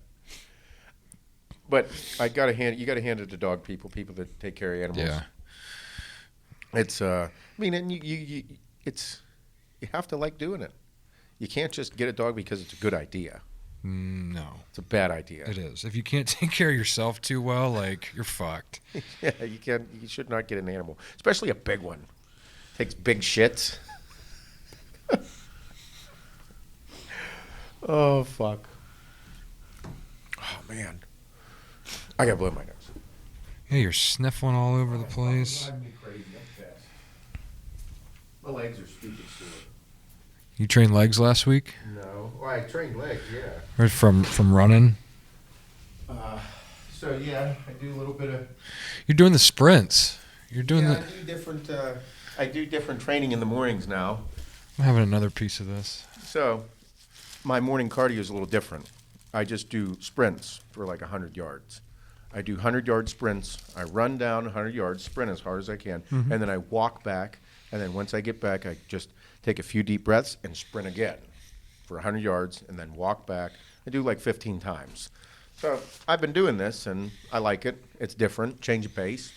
But you got to hand it to dog people that take care of animals. Yeah. It's I mean, and you have to like doing it. You can't just get a dog because it's a good idea. No. It's a bad idea. It is. If you can't take care of yourself too well, like you're fucked. Yeah, you should not get an animal, especially a big one. Takes big shits. Oh fuck. Oh man. I gotta blow my nose. Yeah, you're sniffling all over the place. Driving me crazy. I'm fast. My legs are stupid sore. You trained legs last week? No. Well, I trained legs, yeah. Or from running? So yeah, I do a little bit of. You're doing the sprints. You're doing Yeah, the. I do different. I do different training in the mornings now. I'm having another piece of this. So, my morning cardio is a little different. I just do sprints for like 100 yards. I do 100-yard sprints. I run down 100 yards, sprint as hard as I can, and then I walk back. And then once I get back, I just take a few deep breaths and sprint again for 100 yards, and then walk back. I do like 15 times. So I've been doing this, and I like it. It's different, change of pace.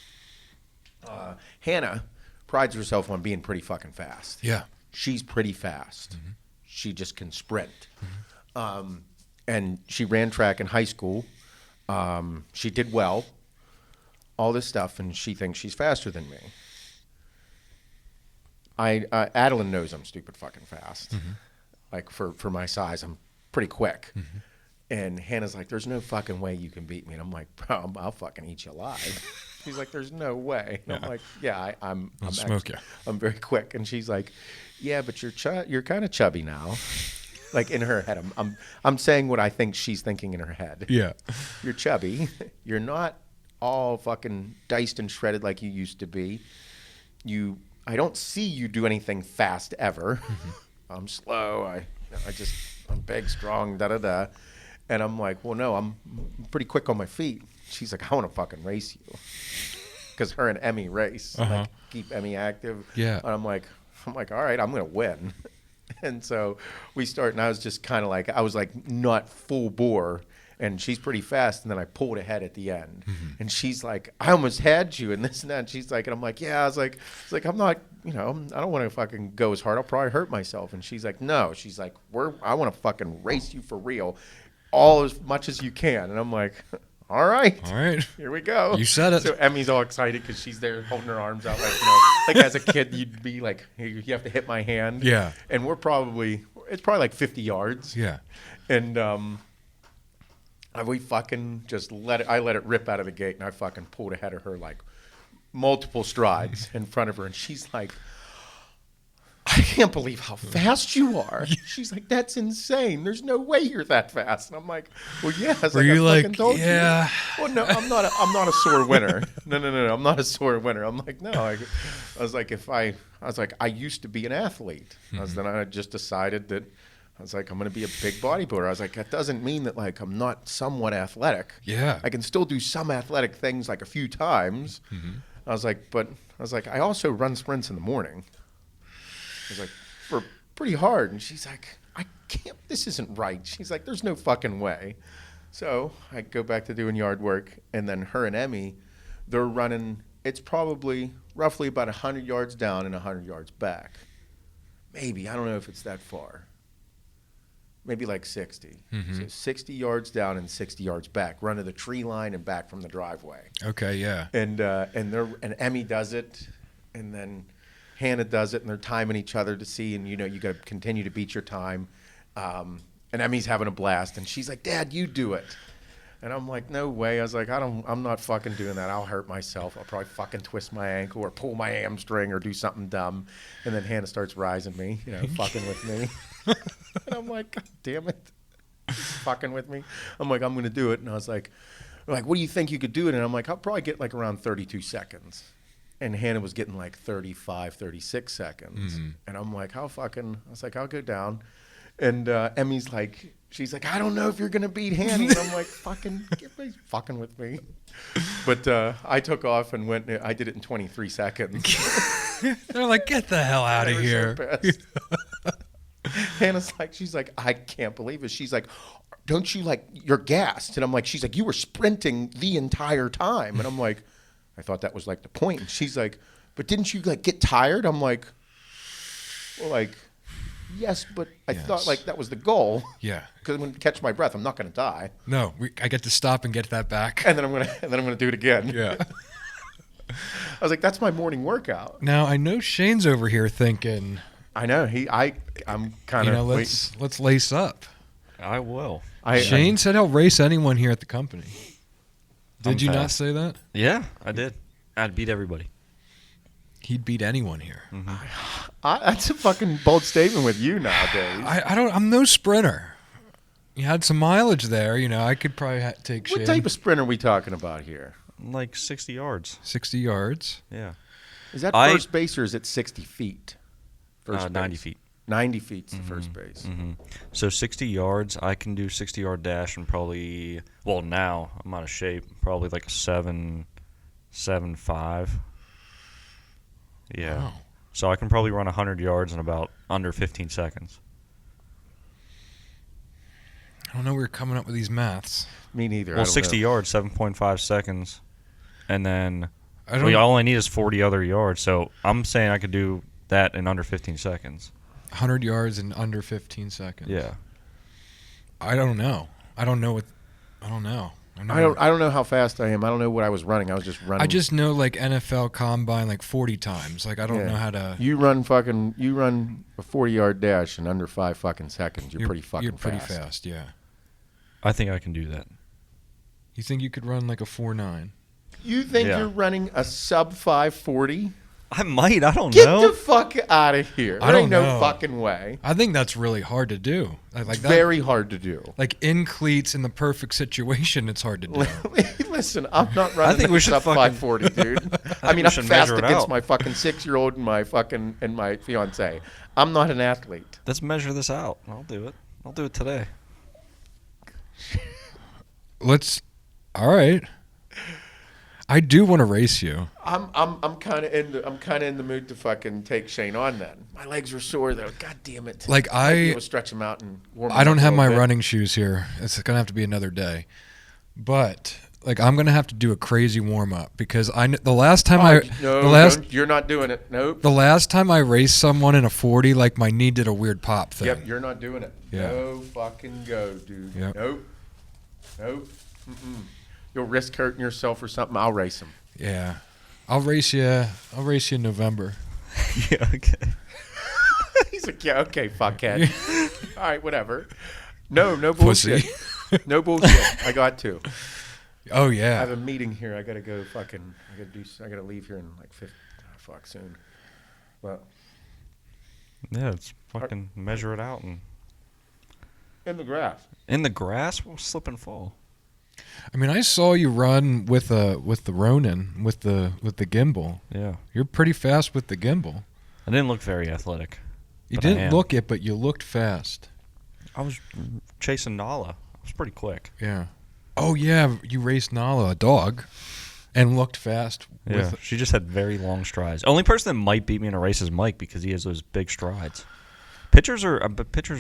Hannah prides herself on being pretty fucking fast. Yeah. She's pretty fast. She just can sprint. And she ran track in high school. She did well, all this stuff, and she thinks she's faster than me. Adeline knows I'm stupid fucking fast. Like, for my size, I'm pretty quick. And Hannah's like, there's no fucking way you can beat me. And I'm like, bro, I'll fucking eat you alive. She's like, there's no way. And I'm like, yeah, I'm smoke you. I'm very quick. And she's like, yeah, but you're kind of chubby now. Like, in her head, I'm saying what I think she's thinking in her head. Yeah. You're chubby. You're not all fucking diced and shredded like you used to be. I don't see you do anything fast ever. I'm slow. I'm big, strong, da-da-da. And I'm like, well, no, I'm pretty quick on my feet. She's like, I want to fucking race you. Because her and Emmy race. Like, keep Emmy active. Yeah. And I'm like, all right, I'm going to win. And so we start, and I was just kind of like, I was like not full bore. And she's pretty fast, and then I pulled ahead at the end. And she's like, I almost had you, and this and that. And she's like, and I'm like, yeah. I was like, I'm not, I don't want to fucking go as hard. I'll probably hurt myself. And she's like, no. She's like, I want to fucking race you for real, all as much as you can. And I'm like, all right. All right. Here we go. You said it. So Emmy's all excited because she's there holding her arms out like as a kid you'd be like, hey, you have to hit my hand. Yeah. And it's probably like 50 yards. Yeah. And we fucking just I let it rip out of the gate, and I fucking pulled ahead of her like multiple strides in front of her, and she's like, I can't believe how fast you are. She's like, that's insane. There's no way you're that fast. And I'm like, well, yeah. I was Were like, you I like, fucking told yeah. you. Well, no, I'm not a sore winner. No, I'm not a sore winner. I'm like, no. I was like, I used to be an athlete. Then I just decided that I was like, I'm going to be a big bodybuilder. I was like, that doesn't mean that like I'm not somewhat athletic. Yeah. I can still do some athletic things like a few times. I was like, I also run sprints in the morning. I was like, for pretty hard. And she's like, I can't, this isn't right. She's like, there's no fucking way. So I go back to doing yard work, and then her and Emmy, they're running, it's probably roughly about 100 yards down and 100 yards back. Maybe, I don't know if it's that far. Maybe like 60. So 60 yards down and 60 yards back. Run to the tree line and back from the driveway. Okay, yeah. And Emmy does it, and then Hannah does it, and they're timing each other to see, and you got to continue to beat your time. And Emmy's having a blast, and she's like, Dad, you do it. And I'm like, no way. I was like, I'm not fucking doing that. I'll hurt myself. I'll probably fucking twist my ankle or pull my hamstring or do something dumb. And then Hannah starts rising me, fucking with me. And I'm like, God damn it. Fucking with me. I'm like, I'm going to do it. And I was like, what do you think you could do it? And I'm like, I'll probably get like around 32 seconds. And Hannah was getting like 35, 36 seconds. And I'm like, I was like, I'll go down. And Emmy's like, she's like, I don't know if you're going to beat Hannah. And I'm like, fucking with me. But I took off and I did it in 23 seconds. They're like, get the hell out of here. So Hannah's like, she's like, I can't believe it. She's like, don't you you're gassed? And I'm like, she's like, you were sprinting the entire time. And I'm like, I thought that was like the point. And she's like, but didn't you get tired? I'm like, well, yes, but I thought that was the goal. Yeah. Because I'm going to catch my breath. I'm not going to die. No, I get to stop and get that back. And then I'm gonna do it again. Yeah. I was like, that's my morning workout. Now I know Shane's over here thinking. I know I'm kind of let's lace up. I will. Shane said he'll race anyone here at the company. Did you not say that? Yeah, I did. I'd beat everybody. He'd beat anyone here. That's a fucking bold statement with you nowadays. I'm no sprinter. You had some mileage there. I could probably take Shane. What type of sprint are we talking about here? Like 60 yards. 60 yards? Yeah. Is that first base or is it 60 feet? 90 feet. 90 feet's the first base. So 60 yards, I can do 60-yard dash and probably, well, now I'm out of shape, probably like a 7.5. Yeah. Wow. So I can probably run 100 yards in about under 15 seconds. I don't know where you're coming up with these maths. Me neither. Well, 60 yards, 7.5 seconds. And then all I need is 40 other yards. So I'm saying I could do that in under 15 seconds. 100 yards in under 15 seconds. Yeah. I don't know. I don't know. I don't know how fast I am. I don't know what I was running. I was just running. I just know NFL combine 40 times. I don't know how to. You run a 40-yard dash in under 5 fucking seconds. You're pretty fucking fast. You're pretty fast, yeah. I think I can do that. You think you could run like a 4.9? You think you're running a sub 540? I might. I don't know. Get the fuck out of here. I don't know. No fucking way. I think that's really hard to do. Very hard to do. In cleats in the perfect situation, it's hard to do. Listen, I'm not running a sub 540, dude. I mean, I'm fast against my fucking 6-year-old and my fiance. I'm not an athlete. Let's measure this out. I'll do it. I'll do it today. All right. I do want to race you. I'm kind of in the mood to fucking take Shane on then. My legs are sore though. God damn it. I will stretch them out and warm them I don't up have my bit. running shoes here. It's gonna have to be another day. But I'm gonna have to do a crazy warm up because the last time you're not doing it. Nope. The last time I raced someone in a 40, my knee did a weird pop thing. Yep, you're not doing it. Yeah. No fucking go, dude. Yep. Nope. You'll risk hurting yourself or something. I'll race him. Yeah, I'll race you in November. Yeah, okay. He's like, yeah, okay, fuckhead. All right, whatever. No bullshit. No bullshit. I got to. Oh yeah. I have a meeting here. I gotta go. I gotta leave here in soon. Well. Yeah, it's fucking measure it out and. In the grass. In the grass? We'll slip and fall. I mean, I saw you run with the Ronin with the gimbal. Yeah, you're pretty fast with the gimbal. I didn't look very athletic. You didn't look it, but you looked fast. I was chasing Nala. I was pretty quick. Yeah. Oh yeah, you raced Nala, a dog, and looked fast. Yeah, she just had very long strides. Only person that might beat me in a race is Mike because he has those big strides. Pitchers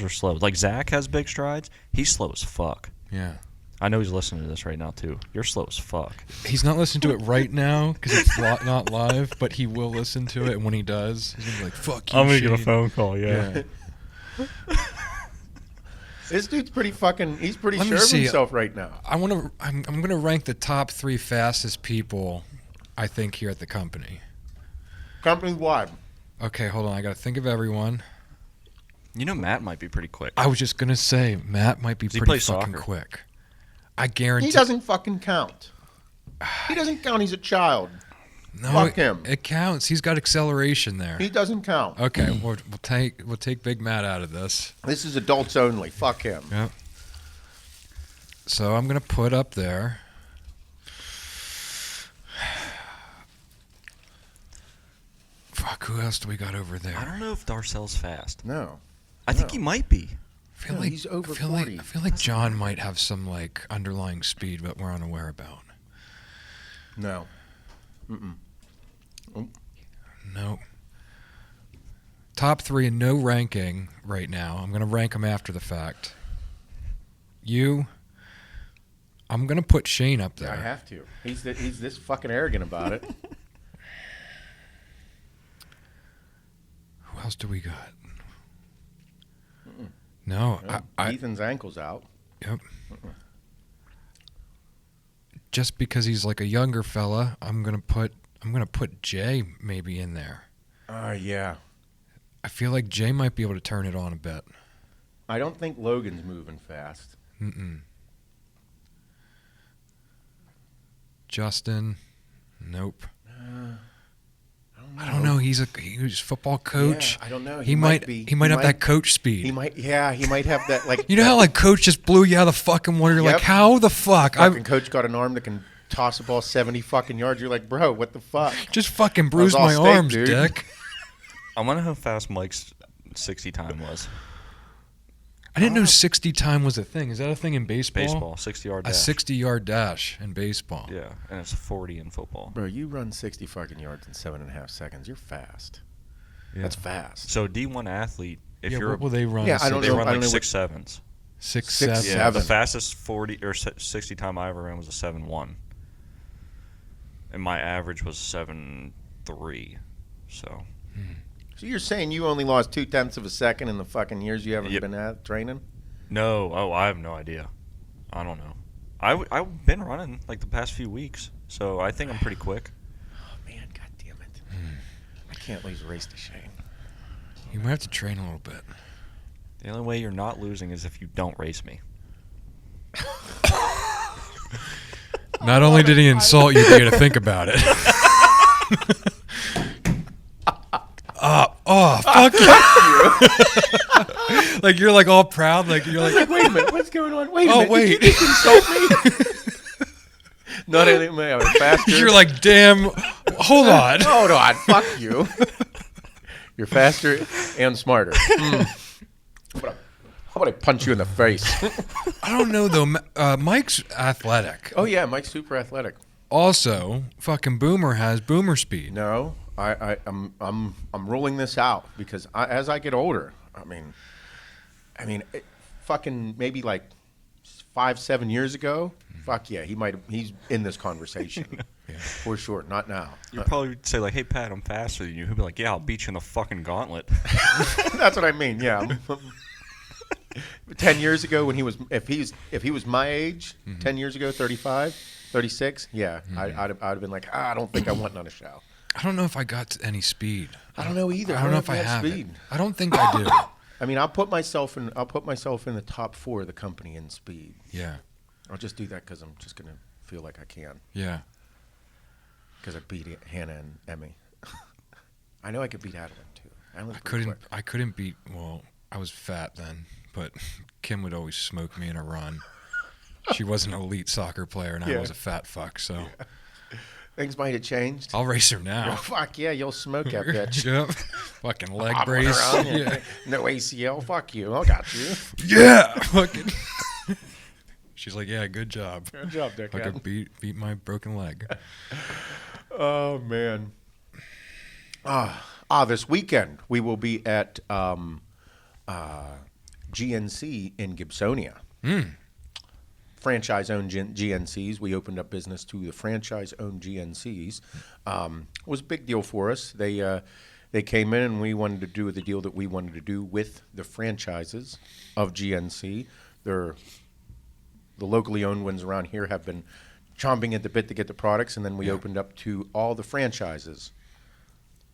are slow. Like Zach has big strides. He's slow as fuck. Yeah. I know he's listening to this right now too. You're slow as fuck. He's not listening to it right now because it's not live, but he will listen to it. And when he does, he's gonna be like, "Fuck you." I'm gonna get a Shane." phone call. Yeah. This dude's pretty fucking. He's pretty Let me sure of see. himself right now. I'm gonna rank the top 3 fastest people, I think, here at the company. Company wide. Okay, hold on. I gotta think of everyone. You know Matt might be pretty quick. I was just gonna say Matt might be Does he pretty play fucking soccer? quick. I guarantee. He doesn't fucking count. He doesn't count. He's a child. No, Fuck him. It counts. He's got acceleration there. He doesn't count. Okay, we'll take Big Matt out of this. This is adults only. Fuck him. Yep. So I'm gonna put up there. Fuck, who else do we got over there? I don't know if Darcel's fast. No. I think he might be. I feel No, like he's over I feel 40. like I feel like John might have some like underlying speed, but we're unaware about. No. No. Top 3 in no ranking right now. I'm gonna rank them after the fact. I'm gonna put Shane up there. I have to. He's this fucking arrogant about it. Who else do we got? No, I Ethan's ankle's out. Yep. Just because he's like a younger fella, I'm gonna put Jay maybe in there. Yeah. I feel like Jay might be able to turn it on a bit. I don't think Logan's moving fast. Justin, nope. I don't know. He's a football coach. Yeah, I don't know. He might have that coach speed. He might have that like. You know how like coach just blew you out of the fucking water. You're Yep. like, how the fuck? Fucking coach got an arm that can toss a ball 70 fucking yards. You're like, bro, what the fuck? Just fucking bruised all my steak, arms, dude. dick. I wonder how fast Mike's 60 time was. I didn't know 60 time was a thing. Is that a thing in baseball? Baseball, 60-yard A dash. 60-yard dash in baseball. Yeah, and it's 40 in football. Bro, you run 60 fucking yards in 7.5 seconds. You're fast. Yeah. That's fast. So D1 athlete, if Yeah, you're what will they run? Yeah, I don't they know. run I like don't know 6.7s. 6'7". Yeah. Yeah, the 7. fastest 40 or 60 time I ever ran was a 7.1, and my average was 7.3. So So you're saying you only lost 0.2 of a second in the fucking years you haven't Yep. been at training? no, I have no idea. I don't know. I've been running like the past few weeks, so I think I'm pretty quick. Oh man, god damn it! I can't lose a race to Shane. You might have to train a little bit. The only way you're not losing is if you don't race me. Not only did he insult you, but you had to think about it. Fuck you. Like you're like all proud, like you're like, Wait a minute, what's going on? Wait a Oh, minute, wait. did you just insult me? Not anything. I'm faster. you're like, damn. Hold on. Hold on, fuck you. You're faster and smarter. How about I punch you in the face? I don't know though. Mike's athletic. Oh yeah, Mike's super athletic. Also, fucking Boomer has boomer speed. No, I'm ruling this out because as I get older, I mean, fucking maybe like 5-7 years ago. Fuck yeah, he's in this conversation for sure. Not now. You'd probably say like, "Hey Pat, I'm faster than you." He'd be like, "Yeah, I'll beat you in the fucking gauntlet." That's what I mean. Yeah. 10 years ago when if he was my age, 10 years ago, 35, 36, yeah, I'd have been like, I don't think I want none of show. I don't know if I got any speed. I don't know either. I don't know if I have speed. it. I don't think I do. I mean, I'll put myself in the top 4 of the company in speed. Yeah. I'll just do that because I'm just gonna feel like I can. Yeah. Because I beat Hannah and Emmy. I know I could beat Adeline too. I couldn't beat. Well, I was fat then, but Kim would always smoke me in a run. She was an elite soccer player, and I Yeah. was a fat fuck. So Things might have changed. I'll race her Oh, now. fuck yeah, you'll smoke that bitch. Yep. Fucking leg Hopping brace. around. Yeah. No ACL. Fuck you. I got you. Yeah. Fucking. She's like, yeah, good job. Good job, Fucking dickhead. beat my broken leg. Oh man. This weekend we will be at GNC in Gibsonia. Franchise-owned GNCs. We opened up business to the franchise-owned GNCs. It was a big deal for us. They came in and we wanted to do the deal that we wanted to do with the franchises of GNC. The locally owned ones around here have been chomping at the bit to get the products, and then we opened up to all the franchises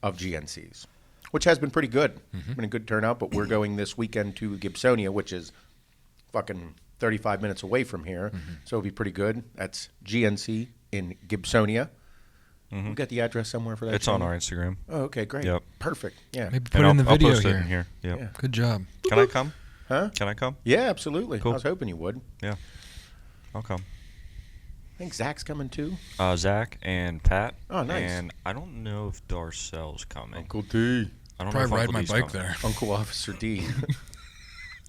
of GNCs, which has been pretty good. Been a good turnout, but we're going this weekend to Gibsonia, which is fucking 35 minutes away from here, so it'll be pretty good. That's GNC in Gibsonia. We got the address somewhere for that? It's on our Instagram. Oh, okay, great. Yep. Perfect. Yeah. Maybe put it in the I'll video post here. it in here. Yep. Yeah. Good job. Can I come? Huh? Can I come? Yeah, absolutely. Cool. I was hoping you would. Yeah. I'll come. I think Zach's coming too. Zach and Pat. Oh, nice. And I don't know if Darcel's coming. Uncle D. I don't Probably know if ride Uncle my D's bike coming. there. Uncle Officer D.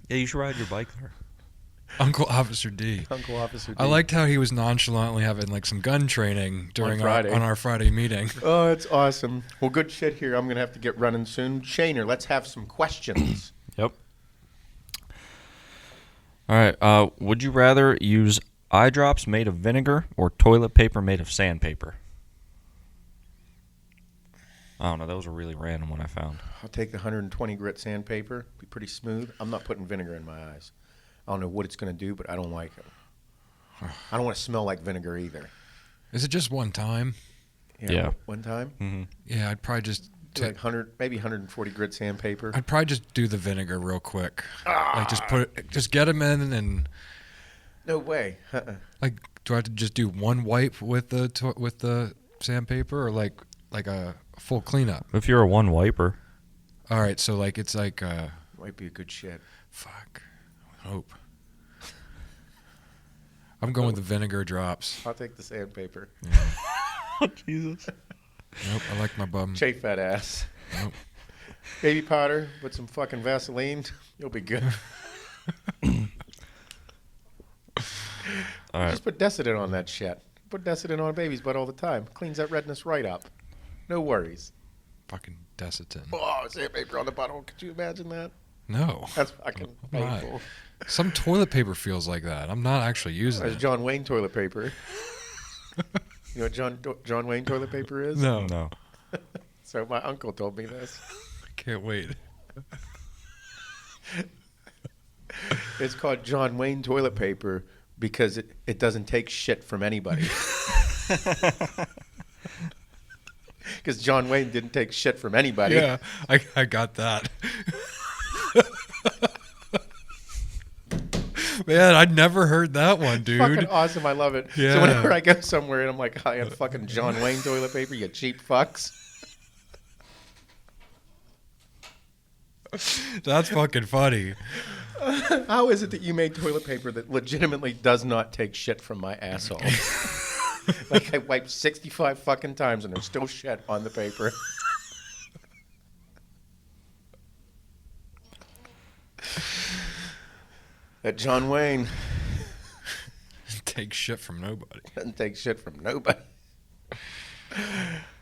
Yeah, you should ride your bike there. Uncle Officer D. Uncle Officer D. I liked how he was nonchalantly having like some gun training during Friday. on our Friday meeting. Oh, it's awesome. Well, good shit here. I'm going to have to get running soon. Shaner, let's have some questions. Yep. All right. Would you rather use eye drops made of vinegar or toilet paper made of sandpaper? I don't know. That was a really random one I found. I'll take the 120 grit sandpaper. Be pretty smooth. I'm not putting vinegar in my eyes. I don't know what it's going to do, but I don't like it. I don't want to smell like vinegar either. Is it just one time? Yeah. One time? Mm-hmm. Yeah, I'd probably just Like 100, maybe 140 grit sandpaper. I'd probably just do the vinegar real quick. Like just get them in and No way. like do I have to just do one wipe with the sandpaper or like a full cleanup? If you're a one wiper. All right, so like it's like Might be a good shit. fuck. I hope. I'm going with the vinegar drops. I'll take the sandpaper. Oh, Jesus. Nope, I like my bum. Chafe that ass. Nope. Baby powder with some fucking Vaseline. You'll be good. All right. Just put Desitin on that shit. Put Desitin on a baby's butt all the time. Cleans that redness right up. No worries. Fucking Desitin. Oh, sandpaper on the bottle. Could you imagine that? No. That's fucking I'm not. painful. Some toilet paper feels like that. I'm not actually using There's it. John Wayne toilet paper. You know what John Wayne toilet paper is? No. No. So my uncle told me this. I can't wait. It's called John Wayne toilet paper because it doesn't take shit from anybody. Because John Wayne didn't take shit from anybody. Yeah, I got that. Man, I'd never heard that one, dude. Fucking awesome. I love it. Yeah. So whenever I go somewhere and I'm like, I have fucking John Wayne toilet paper, you cheap fucks. That's fucking funny. How is it that you made toilet paper that legitimately does not take shit from my asshole? Like I wiped 65 fucking times and there's still shit on the paper. That John Wayne Take shit from nobody. doesn't take shit from nobody.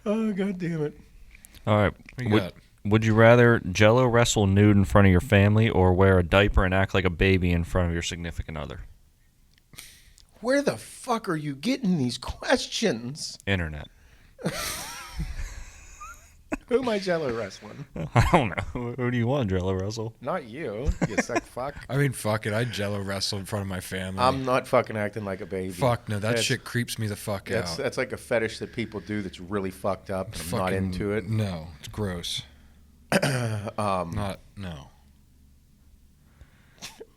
Oh, God damn it. All right. What you got? Would you rather Jello wrestle nude in front of your family or wear a diaper and act like a baby in front of your significant other? Where the fuck are you getting these questions? Internet. Who am I Jello wrestling? I don't know. Who do you want, Jello wrestle? Not you, you sick fuck. I mean, fuck it. I'd Jello wrestle in front of my family. I'm not fucking acting like a baby. Fuck no, that That's- shit creeps me the fuck out. That's like a fetish that people do that's really fucked up. And I'm not Fucking- into it. No, it's gross. No.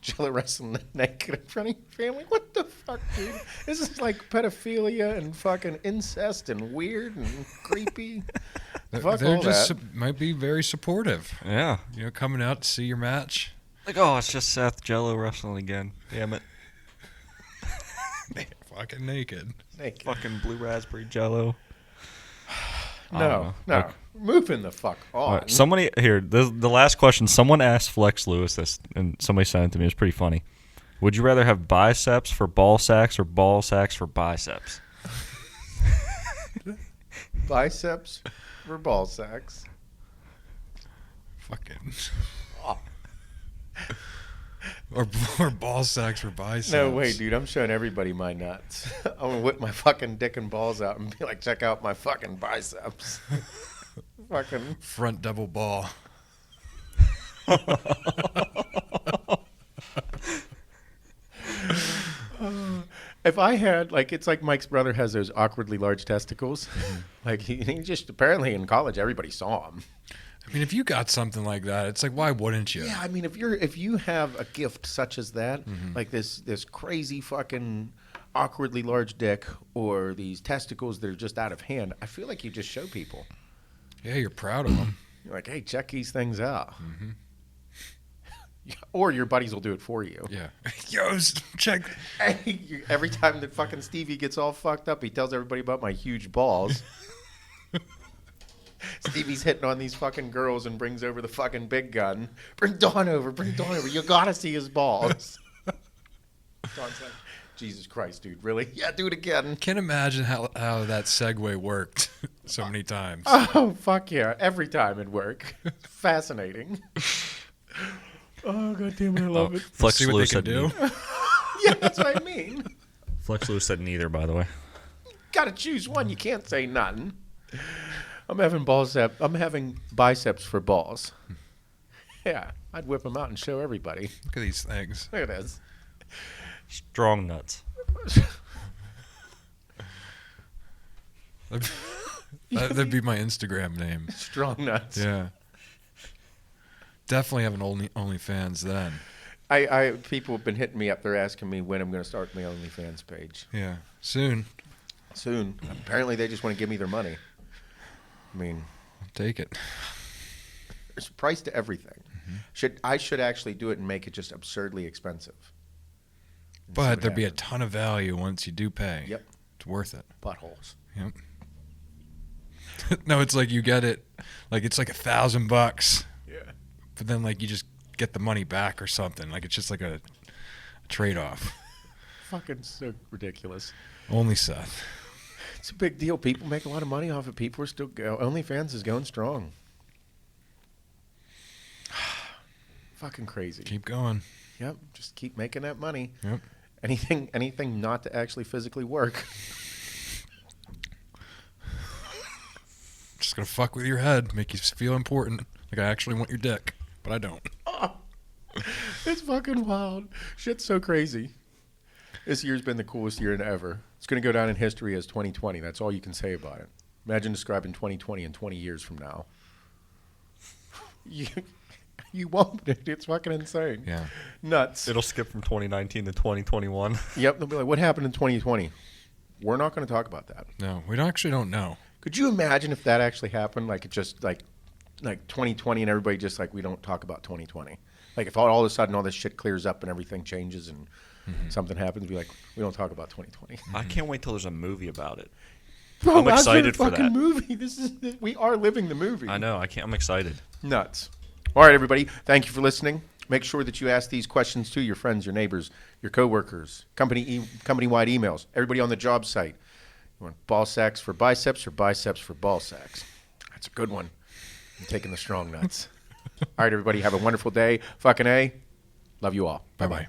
Jello wrestling naked in front of your family? What the fuck, dude? This is like pedophilia and fucking incest and weird and creepy. Fuck They're all just that. might be very supportive. Yeah. You know, coming out to see your match. Like, oh, it's just Seth Jello wrestling again. Damn it. Fucking naked. Naked. Fucking blue raspberry Jello. No. Okay. Moving the fuck on. All right, somebody here. The last question. Someone asked Flex Lewis this, and somebody sent it to me. It was pretty funny. Would you rather have biceps for ball sacks or ball sacks for biceps? Biceps for ball sacks. Fucking. Or ball sacks for biceps. No way, dude. I'm showing everybody my nuts. I'm going to whip my fucking dick and balls out and be like, check out my fucking biceps. Fucking. Front double ball. If I had, like, it's like Mike's brother has those awkwardly large testicles. Like, he just, apparently in college, everybody saw him. I mean, if you got something like that, it's like, why wouldn't you? Yeah, I mean, if you have a gift such as that, like this crazy fucking awkwardly large dick or these testicles that are just out of hand, I feel like you just show people. Yeah, you're proud of them. You're like, hey, check these things out. Or your buddies will do it for you. Yeah. Yo, check. Hey, every time that fucking Stevie gets all fucked up, he tells everybody about my huge balls. Stevie's hitting on these fucking girls and brings over the fucking big gun. Bring Dawn over. You gotta see his balls. Dawn's like, Jesus Christ, dude, really? Yeah, do it again. Can't imagine how that segue worked so many times. Oh, fuck yeah. Every time it'd work. Fascinating. Oh, goddamn it, I love it. Flex See what Lewis they can said do. Yeah, that's what I mean. Flex Lewis said neither, by the way. Gotta choose one. You can't say none. I'm having biceps for balls. Yeah, I'd whip them out and show everybody. Look at these things. Look at this. Strong nuts. That'd be my Instagram name. Strong nuts. Yeah. Definitely have an OnlyFans then. People have been hitting me up. They're asking me when I'm going to start my OnlyFans page. Yeah. Soon. Apparently, they just want to give me their money. I mean, I'll take it. there's a price to everything. I should actually do it and make it just absurdly expensive. And see But what there'd be a happens. ton of value once you do pay. Yep. It's worth it. Buttholes. Yep. No, it's like you get it, like it's like $1,000, Yeah. but then like you just get the money back or something. Like it's just like a trade-off. Fucking so ridiculous. Only Seth. It's a big deal. People make a lot of money off it. People are still OnlyFans is going strong. Fucking crazy. Keep going. Yep. Just keep making that money. Yep. Anything not to actually physically work. Just gonna fuck with your head, make you feel important. Like I actually want your dick, but I don't. It's fucking wild. Shit's so crazy. This year's been the coolest year ever. It's going to go down in history as 2020. That's all you can say about it. Imagine describing 2020 in 20 years from now. You won't. It's fucking insane. Yeah. Nuts. It'll skip from 2019 to 2021. Yep. They'll be like, what happened in 2020? We're not going to talk about that. No, we actually don't know. Could you imagine if that actually happened? Like, it just, like 2020 and everybody just, like, we don't talk about 2020. Like, if all of a sudden all this shit clears up and everything changes and something happens, be like, we don't talk about 2020. I can't wait till there's a movie about it. Bro, I'm excited that's a for fucking that. movie. We are living the movie. I know. I'm excited. Nuts. All right, everybody. Thank you for listening. Make sure that you ask these questions to your friends, your neighbors, your coworkers, company-wide emails, everybody on the job site. You want ball sacks for biceps or biceps for ball sacks? That's a good one. I'm taking the strong nuts. All right, everybody. Have a wonderful day. Fucking A. Love you all. Bye-bye.